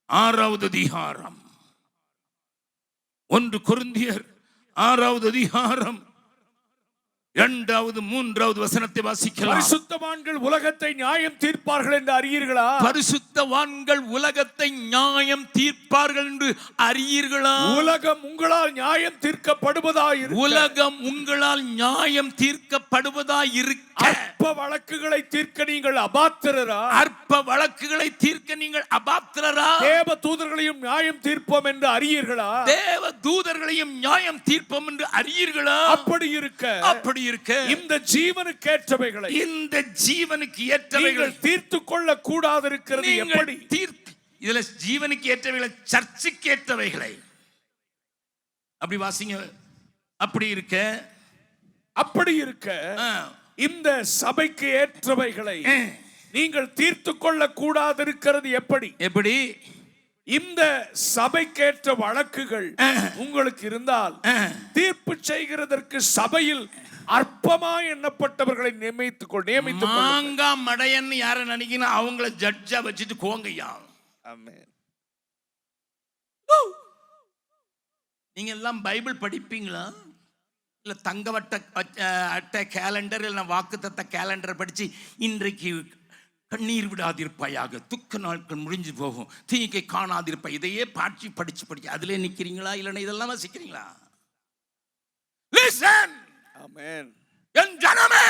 6வது அதிகாரம், 1 கொரிந்தியர் 6வது அதிகாரம் 2வது 3வது வசனத்தை வாசிக்கலாம். பரிசுத்தவான்கள் உலகத்தை நியாயம் தீர்ப்பார்கள் என்று அறியீர்களா? பரிசுத்தவான்கள் உலகத்தை நியாயம் தீர்ப்பார்கள் என்று அறியீர்களா? உலகம் உங்களால் நியாயம் தீர்க்கப்படுவதாய் இருக்க அற்ப வழக்குகளை தீர்க்க நீங்கள் அபாத்திரரா? தேவ தூதர்களையும் நியாயம் தீர்ப்போம் என்று அறியீர்களா? அப்படி இருக்க இந்த ஜீவனுக்கு ஏற்றவைகளை தீர்த்துக் கொள்ள கூடாது இருக்கிறது எப்படி? இதுல ஜீவனுக்கு ஏற்றவைகளை, சர்ச்சுக்கு ஏற்றவைகளை அப்படி வாசிங்க. அப்படி இருக்க இந்த சபைக்கு ஏற்றவைகளை நீங்கள் தீர்த்துக் கொள்ள கூடாது இருக்கிறது எப்படி? இந்த சபைக்கேற்ற வழக்குகள் உங்களுக்கு இருந்தால் தீர்ப்பு செய்கிறதற்கு சபையில் அற்பமா எண்ணப்பட்டவர்களை நியமித்து மாங்காய் மடையன்னு யார நினைக்கணும், அவங்கள ஜட்ஜா வச்சுட்டு கோங்கையா. நீங்க எல்லாம் பைபிள் படிப்பீங்களா? இல்ல தங்கவட்ட அட்டை கேலண்டர் இல்ல வாக்குத்தத்த கேலண்டர் படிச்சு இன்றைக்கு கண்ணீர் விடாதிருப்பாயாக, துக்க நாட்கள் முடிஞ்சு போகும், தீங்கை காணாதிருப்பாய், இதையே படிச்சு அதிலே நிக்கிறீங்களா? இல்லைன்னா இதெல்லாம் வாசிக்கிறீங்களா? Listen. Amen. என் ஜனமே,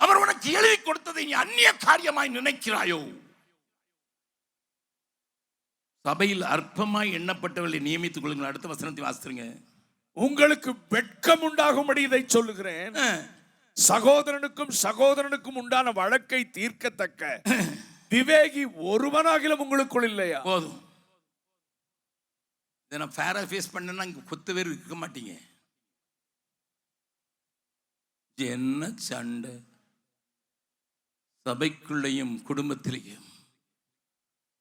அவர் உனக்கு எழுதி கொடுத்ததை நீ அந்நிய காரியமாய் நினைக்கிறாயோ? சபையில் அற்பமாய் எண்ணப்பட்டவர்களை நியமித்துக் கொள்ளுங்கள். அடுத்த வசனத்தை வாசித்துருங்க. உங்களுக்கு வெட்கம் உண்டாகும்படி இதை சொல்லுகிறேன். சகோதரனுக்கும் உண்டான வழக்கை தீர்க்கத்தக்க விவேகி ஒருவனாகிலும் உங்களுக்குள் இல்லையா? போதும். இதை நான் ஃபேரா ஃபேஸ் பண்ணேன்னா இங்க கொத்து பேர் இருக்க மாட்டீங்க. என்ன சண்டை சபைக்குள்ளேயும் குடும்பத்திலேயும்.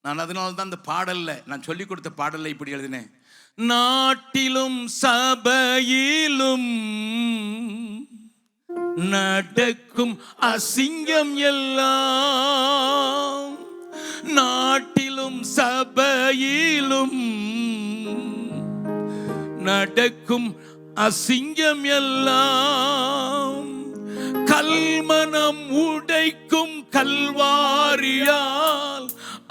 நான் அதனால்தான் அந்த பாடல்ல, நான் சொல்லிக் கொடுத்த பாடல்ல இப்படி எழுதினேன். நாட்டிலும் சபையிலும் நடக்கும் அசிங்கம் எல்லாம் நாட்டிலும் சபையிலும் நடக்கும் அசிங்கம் எல்லாம் கல்மனம் உடைக்கும் கல்வாரியால்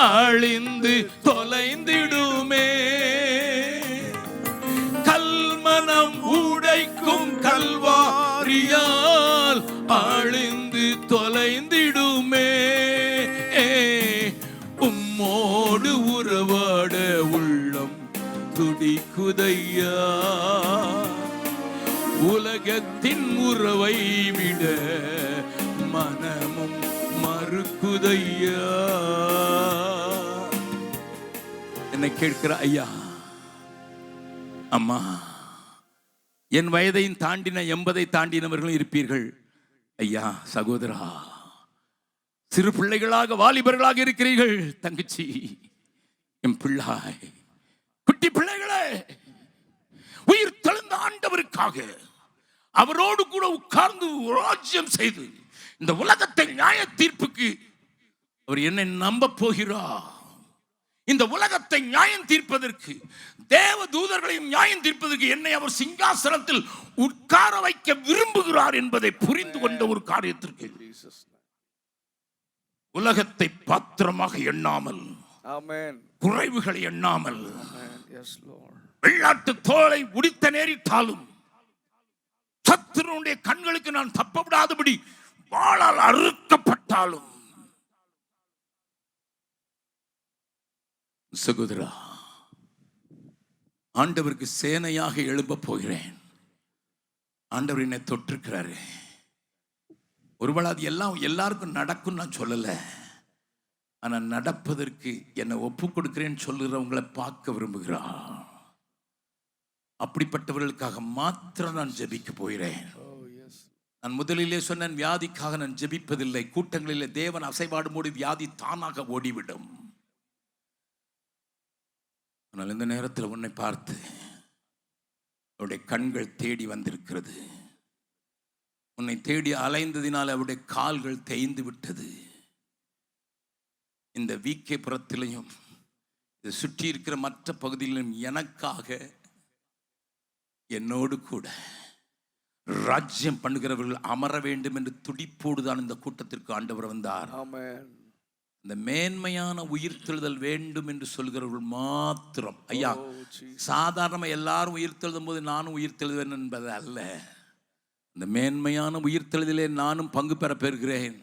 அழிந்து தொலைந்திடுமே. கல்மனம் உடைக்கும் கல்வாரியால் அழிந்து தொலைந்திடுமே. உம்மோடு உறவாட உள்ளம் துடிக்குதையா, உலகத்தின் உறவை விட மனமும் மறுக்குதையா. என்னை கேட்கிற ஐயா, அம்மா, என் வயதையும் தாண்டின 80 தாண்டினவர்களும் இருப்பீர்கள். ஐயா, சகோதரா, சிறு பிள்ளைகளாக வாலிபர்களாக இருக்கிறீர்கள். தங்கச்சி, என் பிள்ளாய், குட்டி பிள்ளைகளே, உயிர் தெழுந்த ஆண்டவருக்காக அவரோடு கூட உட்கார்ந்து ராஜ்யம் செய்து இந்த உலகத்தை நியாய தீர்ப்புக்கு அவர் என்னை நம்ப போகிறார். இந்த உலகத்தை நியாயம் தீர்ப்பதற்கு, தேவ தூதர்களையும் நியாயம் தீர்ப்பதற்கு என்னை அவர் சிங்காசனத்தில் உட்கார வைக்க விரும்புகிறார் என்பதை புரிந்து கொண்ட ஒரு காரியத்திற்கு உலகத்தை பாத்திரமாக எண்ணாமல், குறைவுகளை எண்ணாமல், வெள்ளாட்டு தோலை உடித்த நேரிட்டாலும் சத்துருடைய கண்களுக்கு நான் தப்ப விடாதபடி வாளால் அறுக்கப்பட்டாலும், சகோதரா, ஆண்டவருக்கு சேனையாக எழும்ப போகிறேன். ஆண்டவர் என்னை தொட்டிருக்கிறாரு. ஒருவேளை அது எல்லாம் எல்லாருக்கும் நடக்கும் நான் சொல்லல. ஆனா நடப்பதற்கு என்னை ஒப்பு கொடுக்கிறேன்னு சொல்லுறவங்களை பார்க்க விரும்புகிறார். அப்படிப்பட்டவர்களுக்காக மாத்திரம் நான் ஜெபிக்க போகிறேன். நான் முதலிலே சொன்னேன், வியாதிக்காக நான் ஜெபிப்பதில்லை. கூட்டங்களிலே தேவன் அசைவாடும் போது வியாதி தானாக ஓடிவிடும். ஆனால் இந்த நேரத்தில் உன்னை பார்த்து அவருடைய கண்கள் தேடி வந்திருக்கிறது. உன்னை தேடி அலைந்ததினால் அவருடைய கால்கள் தேய்ந்து விட்டது. இந்த வீக்கே புறத்திலையும் இதை சுற்றி இருக்கிற மற்ற பகுதியிலும் எனக்காக, என்னோடு கூட ராஜ்யம் பண்ணுகிறவர்கள் அமர வேண்டும் என்று துடிப்போடுதான் இந்த கூட்டத்திற்கு ஆண்டவர் வந்தார். இந்த மேன்மையான உயிர்த்தெழுதல் வேண்டும் என்று சொல்கிறவர்கள் மாத்திரம், ஐயா, சாதாரண எல்லாரும் உயிர்த்தெழுதும் போது நானும் உயிர்த்தெழுதுவேன் என்பது அல்ல. இந்த மேன்மையான உயிர்த்தெழுதலே நானும் பங்கு பெற பெறுகிறேன்.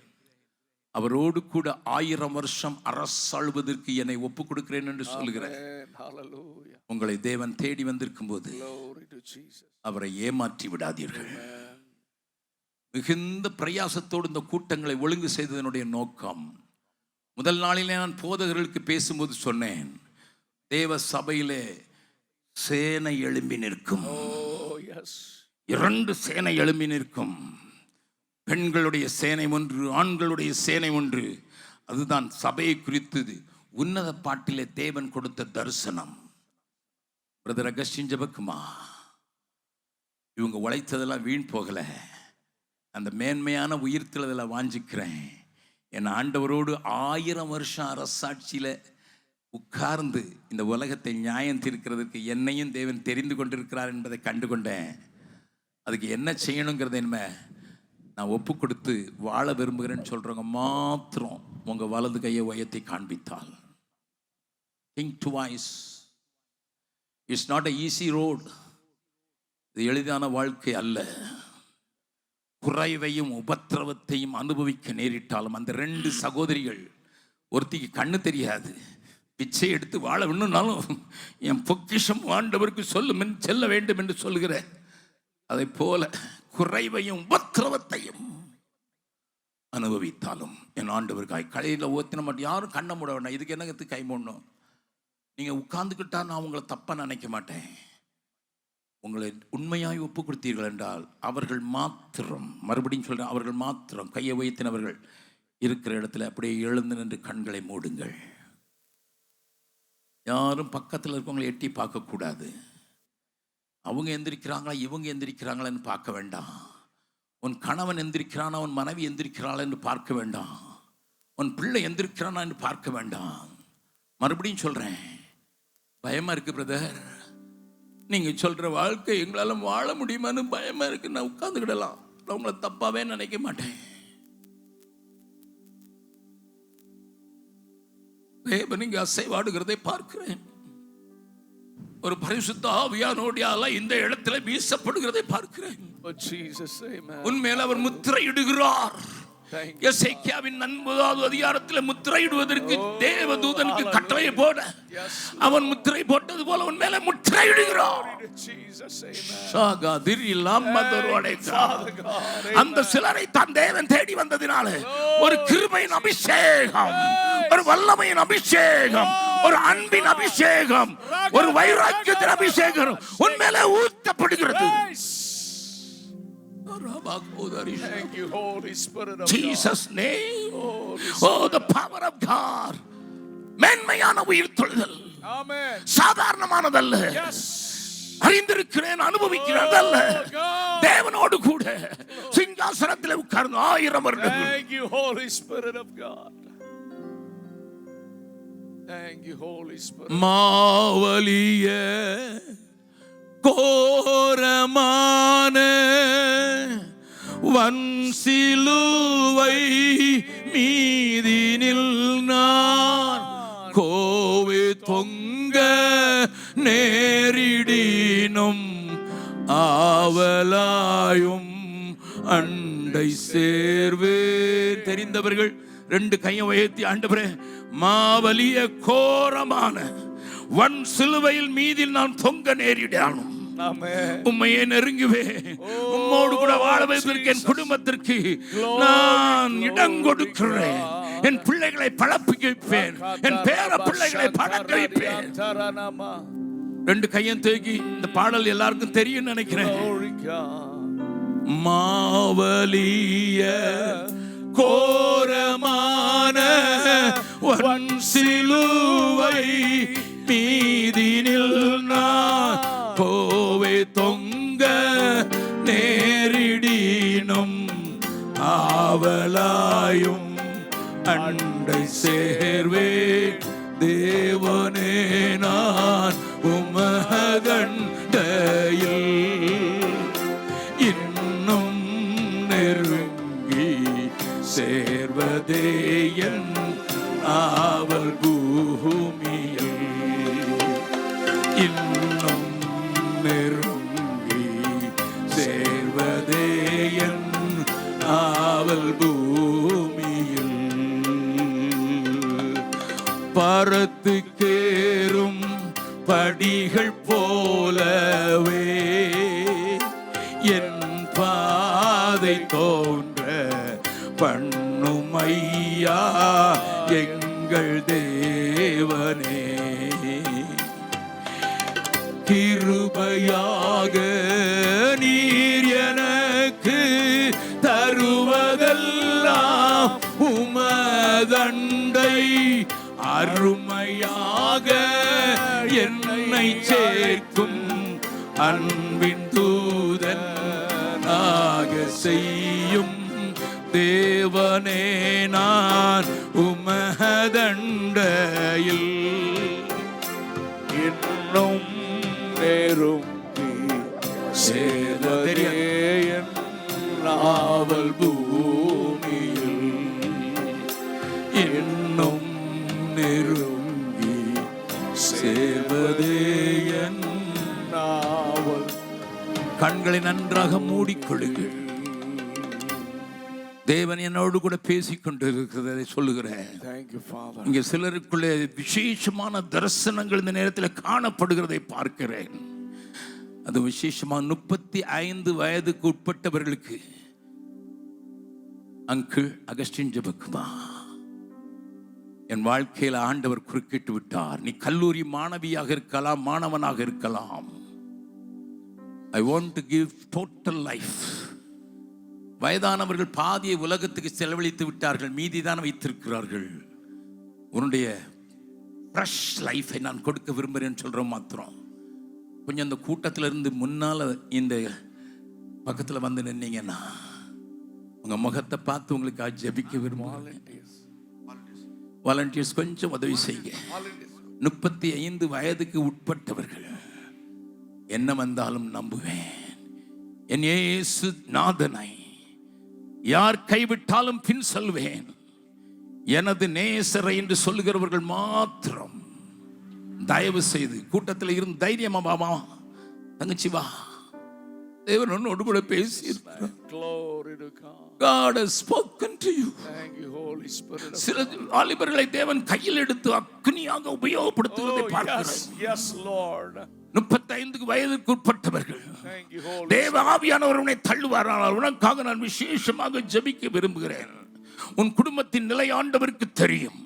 அவரோடு கூட 1000 வருஷம் அரசாளுவதற்கு என்னை ஒப்புக் கொடுக்கிறேன் என்று சொல்கிறேன். உங்களை தேவன் தேடி வந்திருக்கும் போது அவரை ஏமாற்றி விடாதீர்கள். மிகுந்த பிரயாசத்தோடு இந்த கூட்டங்களை ஒழுங்கு செய்ததனுடைய நோக்கம், முதல் நாளிலே நான் போதகர்களுக்கு பேசும்போது சொன்னேன், தேவ சபையிலே சேனை எழும்பி நிற்கும். 2 சேனை எழும்பி நிற்கும். பெண்களுடைய சேனை ஒன்று, ஆண்களுடைய சேனை ஒன்று. அதுதான் சபையை குறித்தது உன்னத பாட்டிலே தேவன் கொடுத்த தரிசனம். பிரதர் அகஸ்டின் ஜெபக்குமா, இவங்க உழைத்ததெல்லாம் வீண் போகல. அந்த மேன்மையான உயிர்த்தெழுதலை வாஞ்சிக்கிறேன். என் ஆண்டவரோடு 1000 வருஷம் அரசாட்சியில உட்கார்ந்து இந்த உலகத்தை நியாயம் தீர்க்கிறதுக்கு என்னையும் தேவன் தெரிந்து கொண்டிருக்கிறார் என்பதை கண்டுகொண்டேன். அதுக்கு என்ன செய்யணுங்கிறத என்ன நான் ஒப்பு கொடுத்து வாழ விரும்புகிறேன்னு சொல்றவங்க மாத்திரம் உங்க வலது கையை உயர்த்தி காண்பித்தால். Think twice. It's not an easy road. இது எளிதான வாழ்க்கை அல்ல. குறைவையும் உபத்திரவத்தையும் அனுபவிக்க நேரிட்டாலும் அந்த 2 சகோதரிகள், ஒருத்திக்கு கண்ணு தெரியாது, பிச்சை எடுத்து வாழ வேணும்னாலும் என் பொக்கிஷம் ஆண்டவருக்கு செல்ல வேண்டும் என்று சொல்லுகிற அதை போல குறைவையும் உபத்திரவத்தையும் அனுபவித்தாலும் என் ஆண்டவருக்காய் கலையில் ஊத்தின மட்டும் யாரும் கண்ண மூட வேண்டாம். இதுக்கு என்னத்துக்கு கை மூடணும்? நீங்கள் உட்கார்ந்துக்கிட்டா நான் உங்களை தப்பாக நினைக்க மாட்டேன். உங்களை உண்மையாய் ஒப்பு கொடுத்தீர்கள் என்றால் அவர்கள் மாத்திரம், மறுபடியும் சொல்கிறேன், அவர்கள் மாத்திரம் கையை உயர்த்தினவர்கள் இருக்கிற இடத்துல அப்படியே எழுந்து நின்று கண்களை மூடுங்கள். யாரும் பக்கத்தில் இருக்கவங்களை எட்டி பார்க்கக்கூடாது. அவங்க எந்திரிக்கிறாங்களா இவங்க எந்திரிக்கிறாங்களான்னு பார்க்க வேண்டாம். உன் கணவன் எந்திருக்கிறானா, உன் மனைவி எந்திருக்கிறாள் என்று பார்க்க வேண்டாம். உன் பிள்ளை எந்திருக்கிறானா என்று பார்க்க வேண்டாம். மறுபடியும் சொல்றேன், பயமா இருக்கு பிரதர், நீங்க சொல்ற வாழ்க்கை எங்களால வாழ முடியுமான்னு பயமா இருக்கு, நான் உட்கார்ந்துக்கிடலாம், நான் உங்களை தப்பாவே நினைக்க மாட்டேன். தேவன் இங்க அசைவாடுகிறதை பார்க்கிறேன். ஒரு பரிசுத்த ஆவியானோடியால இந்த இடத்துல வீசப்படுகிறதை பார்க்கிறேன். உண்மையில அவர் முத்திரையிடுகிறார். எசேக்கியாவின் 9வது அதிகாரத்தில் முத்திரையிடுவதற்கு தேவதூதனுக்கு கட்டளை போட அவன் முத்திரை போட்டது போல உன் மேல முத்திரையிடுகிறார். அந்த சிலரை தான் தேவன் தேடி வந்ததினால ஒரு கிருபையின் அபிஷேகம், ஒரு வல்லமையின் அபிஷேகம், ஒரு அன்பின் அபிஷேகம், ஒரு வைராக்கியத்தின் அபிஷேகம் உன் மேல ஊற்றப்படுகிறது. Thank you, Holy Spirit of Jesus name. Oh, the power of God. மேன்மையான உயிர் தொழுதல். Amen. சாதாரணமானதல்ல. Yes. அறிந்திருக்கிறேன், அனுபவிக்கிறேன் அல்ல, தேவனோடு கூட சிங்காசனத்தில் உட்கார்ந்து 1000 வருடங்கள். Thank you, Holy Spirit of God. Thank you, Holy Spirit. மாவலிய கோரமான வன்சிலுவை மீதினில் நான் கோவே தொங்க நேரிடினும் ஆவலாயும் அண்டை சேர்வேன். தெரிந்தவர்கள் 2 கையை உயர்த்தி, ஆண்டவரே மாவலிய கோரமான வன் சிலுவையில் மீதில் நான் தொங்க நேரிடானும் உம்மையே நெருங்குவேன், உம்மோடு கூட வாழ வைப்பதற்கு என் குடும்பத்திற்கு நான் இடம் கொடுக்கிறேன். என் பிள்ளைகளை பழப்பிக்க வைப்பேன், என் பேர பிள்ளைகளை பழக்க வைப்பேன். 2 கையும் தூக்கி, இந்த பாடல் எல்லாருக்கும் தெரியும் நினைக்கிறேன். மாவலிய கோரமான வன் சிலுவை மீதினில் நான் கோவே தொங்க நேரிடினும் ஆவலாயும் அண்டை சேர்வேன். தேவனே நான் உமகண்டையில் இன்னும் நெருங்கி சேர்வதே என் ஆவல் பூமியில், இன்னும் நெருங்கி சேர்வதே என் ஆவல் பூமியில். பரத்துக்கேறும் படிகள் போலவே என் பாதை தோன்ற பண்ணும் ஐயா எங்கள் தேவனே. கிருபையாக நீர் எனக்கு தருவதெல்லாம் உமதண்டை அருமையாக என்னை சேர்க்கும் அன்பின் தூதனாக செய்யும் தேவனே நான் உமதண்டையில் இன்னும் நெருங்கி சேர்வதே என் ஆவல் பூமியில், இன்னும் நெருங்கி சேர்வதே என் ஆவல். கண்களை நன்றாக மூடிக்கொள்ளுங்கள். தேவன் என்னோடு கூட பேசிக் கொண்டிருக்கிறதை சொல்லுகிறேன். இங்க சிலருக்குள்ளே விசேஷமான தரிசனங்கள் இந்த நேரத்தில் காணப்படுகிறதை பார்க்கிறேன். அது விசேஷமா 35 வயதுக்கு உட்பட்டவர்களுக்கு. அங்கிள் அகஸ்டின் ஜெபக்குமா, என் வாழ்க்கையில் ஆண்டவர் குறுக்கிட்டு விட்டார். நீ கல்லூரி மாணவியாக இருக்கலாம், மாணவனாக இருக்கலாம். I want to give total life. வயதானவர்கள் பாதியை உலகத்துக்கு செலவழித்து விட்டார்கள், மீதிதான் வைத்திருக்கிறார்கள். உன்னுடைய ஃப்ரெஷ் லைஃபை நான் கொடுக்க விரும்புகிறேன்னு சொல்கிறோம். மாத்திரம் கொஞ்சம் அந்த கூட்டத்தில் இருந்து முன்னால் இந்த பக்கத்தில் வந்து நின்னீங்கன்னா உங்க முகத்தை பார்த்து உங்களுக்கு ஜெபிக்க விரும்புகிறேன். வாலண்டியர்ஸ் கொஞ்சம் உதவி செய்யுங்க. 35 வயதுக்கு உட்பட்டவர்கள் என்ன வந்தாலும் நம்புவேன், என் இயேசு நாதனை யார் கைவிட்டாலும் பின் செல்வேன், எனது நேசரை என்று சொல்லுகிறவர்கள் மாத்திரம் தயவு செய்து கூட்டத்தில் இருந்து தைரியமா பாபா தங்கச்சி வா, தேவன் உன்னோடு கூட பேசியிருக்கிறார். Glory to God. God has spoken to you. Thank you, Holy Spirit. சில வாலிபர்களை தேவன் கையில் எடுத்து அக்னியாக உபயோகப்படுத்துவதை பார்க்கிறோம். Yes, Lord. 35 வயதுக்கு உட்பட்டவர்கள் Thank you, Holy தேவ ஆவியானவர் உன்னை தள்ளுவாரானால் உனக்காக நான் விசேஷமாக ஜெபிக்க விரும்புகிறேன். உன் குடும்பத்தின் நிலை ஆண்டவருக்கு தெரியும்,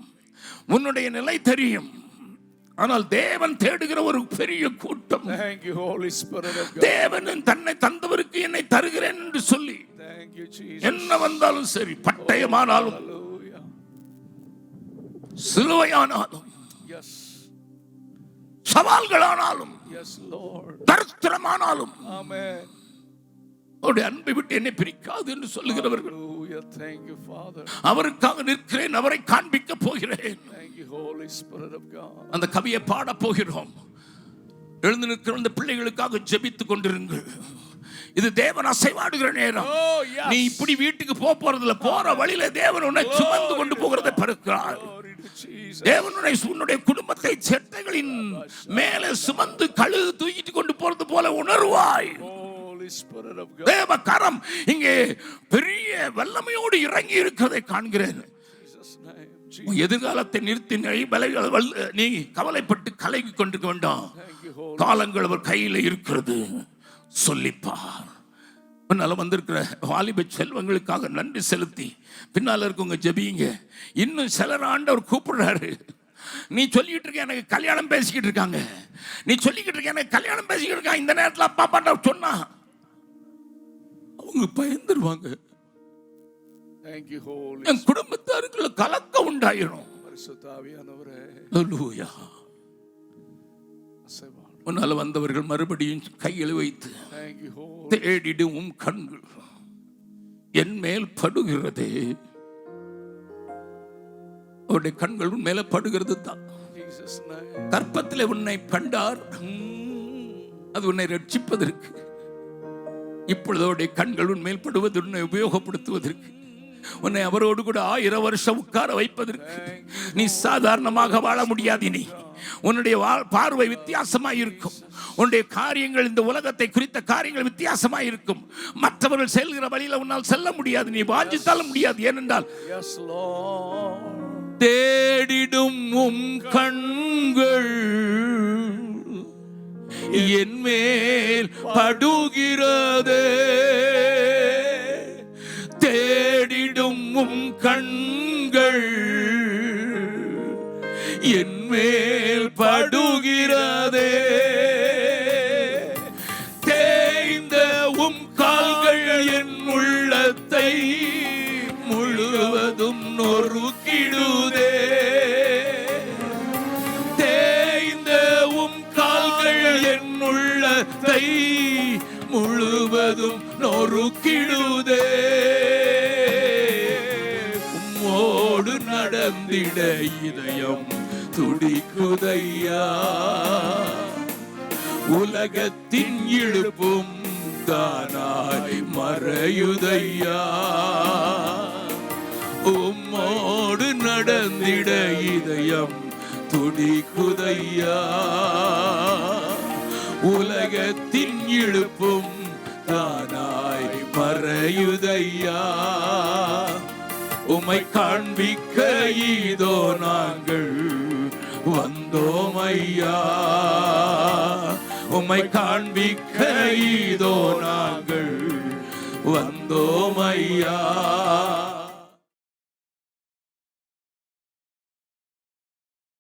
உன்னுடைய நிலை தெரியும். ஆனால் தேவன் தேடுகிற ஒரு பெரிய கூட்டம். Thank you, Holy Spirit of God. தேவன் தன்னை தந்தவருக்கு என்னை தருகிறேன் என்று சொல்லி Thank you, Jesus. என்ன வந்தாலும் சரி, பட்டயமானாலும் Hallelujah. சிலுவையானாலும் Yes. சவால்களானாலும் Yes, Lord. தரித்திரமானாலும் Amen. அவருடைய அன்பை விட்டு என்னை பிரிக்காது என்று சொல்லுகிறவர்கள், Hallelujah. Thank you, Father. அவருக்காக நிற்கிறேன், அவரை காண்பிக்க போகிறேன். Thank you, Holy Spirit of God. அந்த கவியை பாட போகிறோம். எழுந்து நிற்கிற இந்த பிள்ளைகளுக்காக ஜெபித்துக் கொண்டிருங்கள். இது தேவன் அசைவாடுகிற நேரம். Oh, yes. நீ இப்படி வீட்டுக்கு போறதுல போற வழியில தேவன் உன்னை சுமந்து கொண்டு போகிறதை பார்க்கிறார். Glory to Jesus. தேவன் உன்னுடைய குடும்பத்தை செட்டைகளின் மேலே சுமந்து கழுது தூக்கிட்டு கொண்டு போறது போல உணர்வாய். Holy Spirit of God. தேவ கரம் இங்கே பெரிய வல்லமையோடு இறங்கி இருக்கிறதை காண்கிறேன். Jesus' name. உன் எதிர்காலத்தை நிறுத்தி நீ கவலைப்பட்டு கலங்கி கொண்டிருக்க வேண்டாம். Thank you, Holy. காலங்கள் அவர் கையில் இருக்கிறது. சொல்லிப்பார். முன்னால வந்திருக்கிற வாலிப செல்வங்களுக்காக நன்றி செலுத்தி பின்னால இருக்கவங்க ஜெபிங்க. இன்னும் சிலர் ஆண்டவர் கூப்பிடுறாரு. நீ சொல்லிட்டு இருக்க எனக்கு கல்யாணம் பேசிக்கிட்டு இருக்காங்க, நீ சொல்லிக்கிட்டு இருக்க எனக்கு கல்யாணம் பேசிக்கிட்டு இருக்காங்க. இந்த நேரத்தில் அப்பா பாட்ட சொன்னா அவங்க பயந்துருவாங்க. Thank you, Holy. என் குடும்பத்தாருக்குள்ள கலக்கம் உண்டாயிரும். பரிசுத்த ஆவியானவரே. ஹல்லேலூயா. அசைவாடு. முன்னால வந்தவர்கள் மறுபடியும் கையில் வைத்து Thank you, Holy. தேடிடும் கண்கள் என் மேல் படுகிறதே. அவருடைய கண்கள் உன் மேல படுகிறது தான். Jesus' name. கற்பத்திலே உன்னை கண்டார், அது உன்னை ரட்சிப்பதற்கு. இப்பொழுது அவருடைய கண்கள் உன் மேல் படுவது உன்னை உபயோகப்படுத்துவதற்கு, உன்னை அவரோடு கூட 1000 வருஷம் உட்கார வைப்பதற்கு. நீ சாதாரணமாக வாழ முடியாது. நீ உன்னுடைய பார்வை வித்தியாசமாய் இருக்கும். உன்னுடைய காரியங்கள், இந்த உலகத்தை குறித்த காரியங்கள் வித்தியாசமாய் இருக்கும். மற்றவர்கள் செல்கிற வழியில உன்னால் செல்ல முடியாது, நீ வாஞ்சித்தாலும் முடியாது. ஏனென்றால் Yes, Lord. தேடிடும் உம் கண்கள் என் மேல் படுகிறதே. தேடிடும் உம் கண்கள் என் மேல் படுகிறதே. தேய்ந்த உம் கால்கள் என் உள்ளத்தை முழுவதும் நொறுக்கிடுதே. தேய்ந்த உம் கால்கள் என் உள்ளத்தை முழுவதும் நொறுக்கிடுதே. உம்மோடு நடந்திட இதயம் துடிக்குதையா. உலகத்தின் இழுப்பும் தானாய் மறையுதையா. உம்மோடு நடந்திட இதயம் துடிக்குதையா. உலகத்தின் இழுப்பும் தானாய் மறையுதையா. உம்மை காண்பிக்க இதோ நாங்கள் வந்தோம் ஐயா. உம்மை காண்பிக்க இதோ நாங்கள் வந்தோம் ஐயா.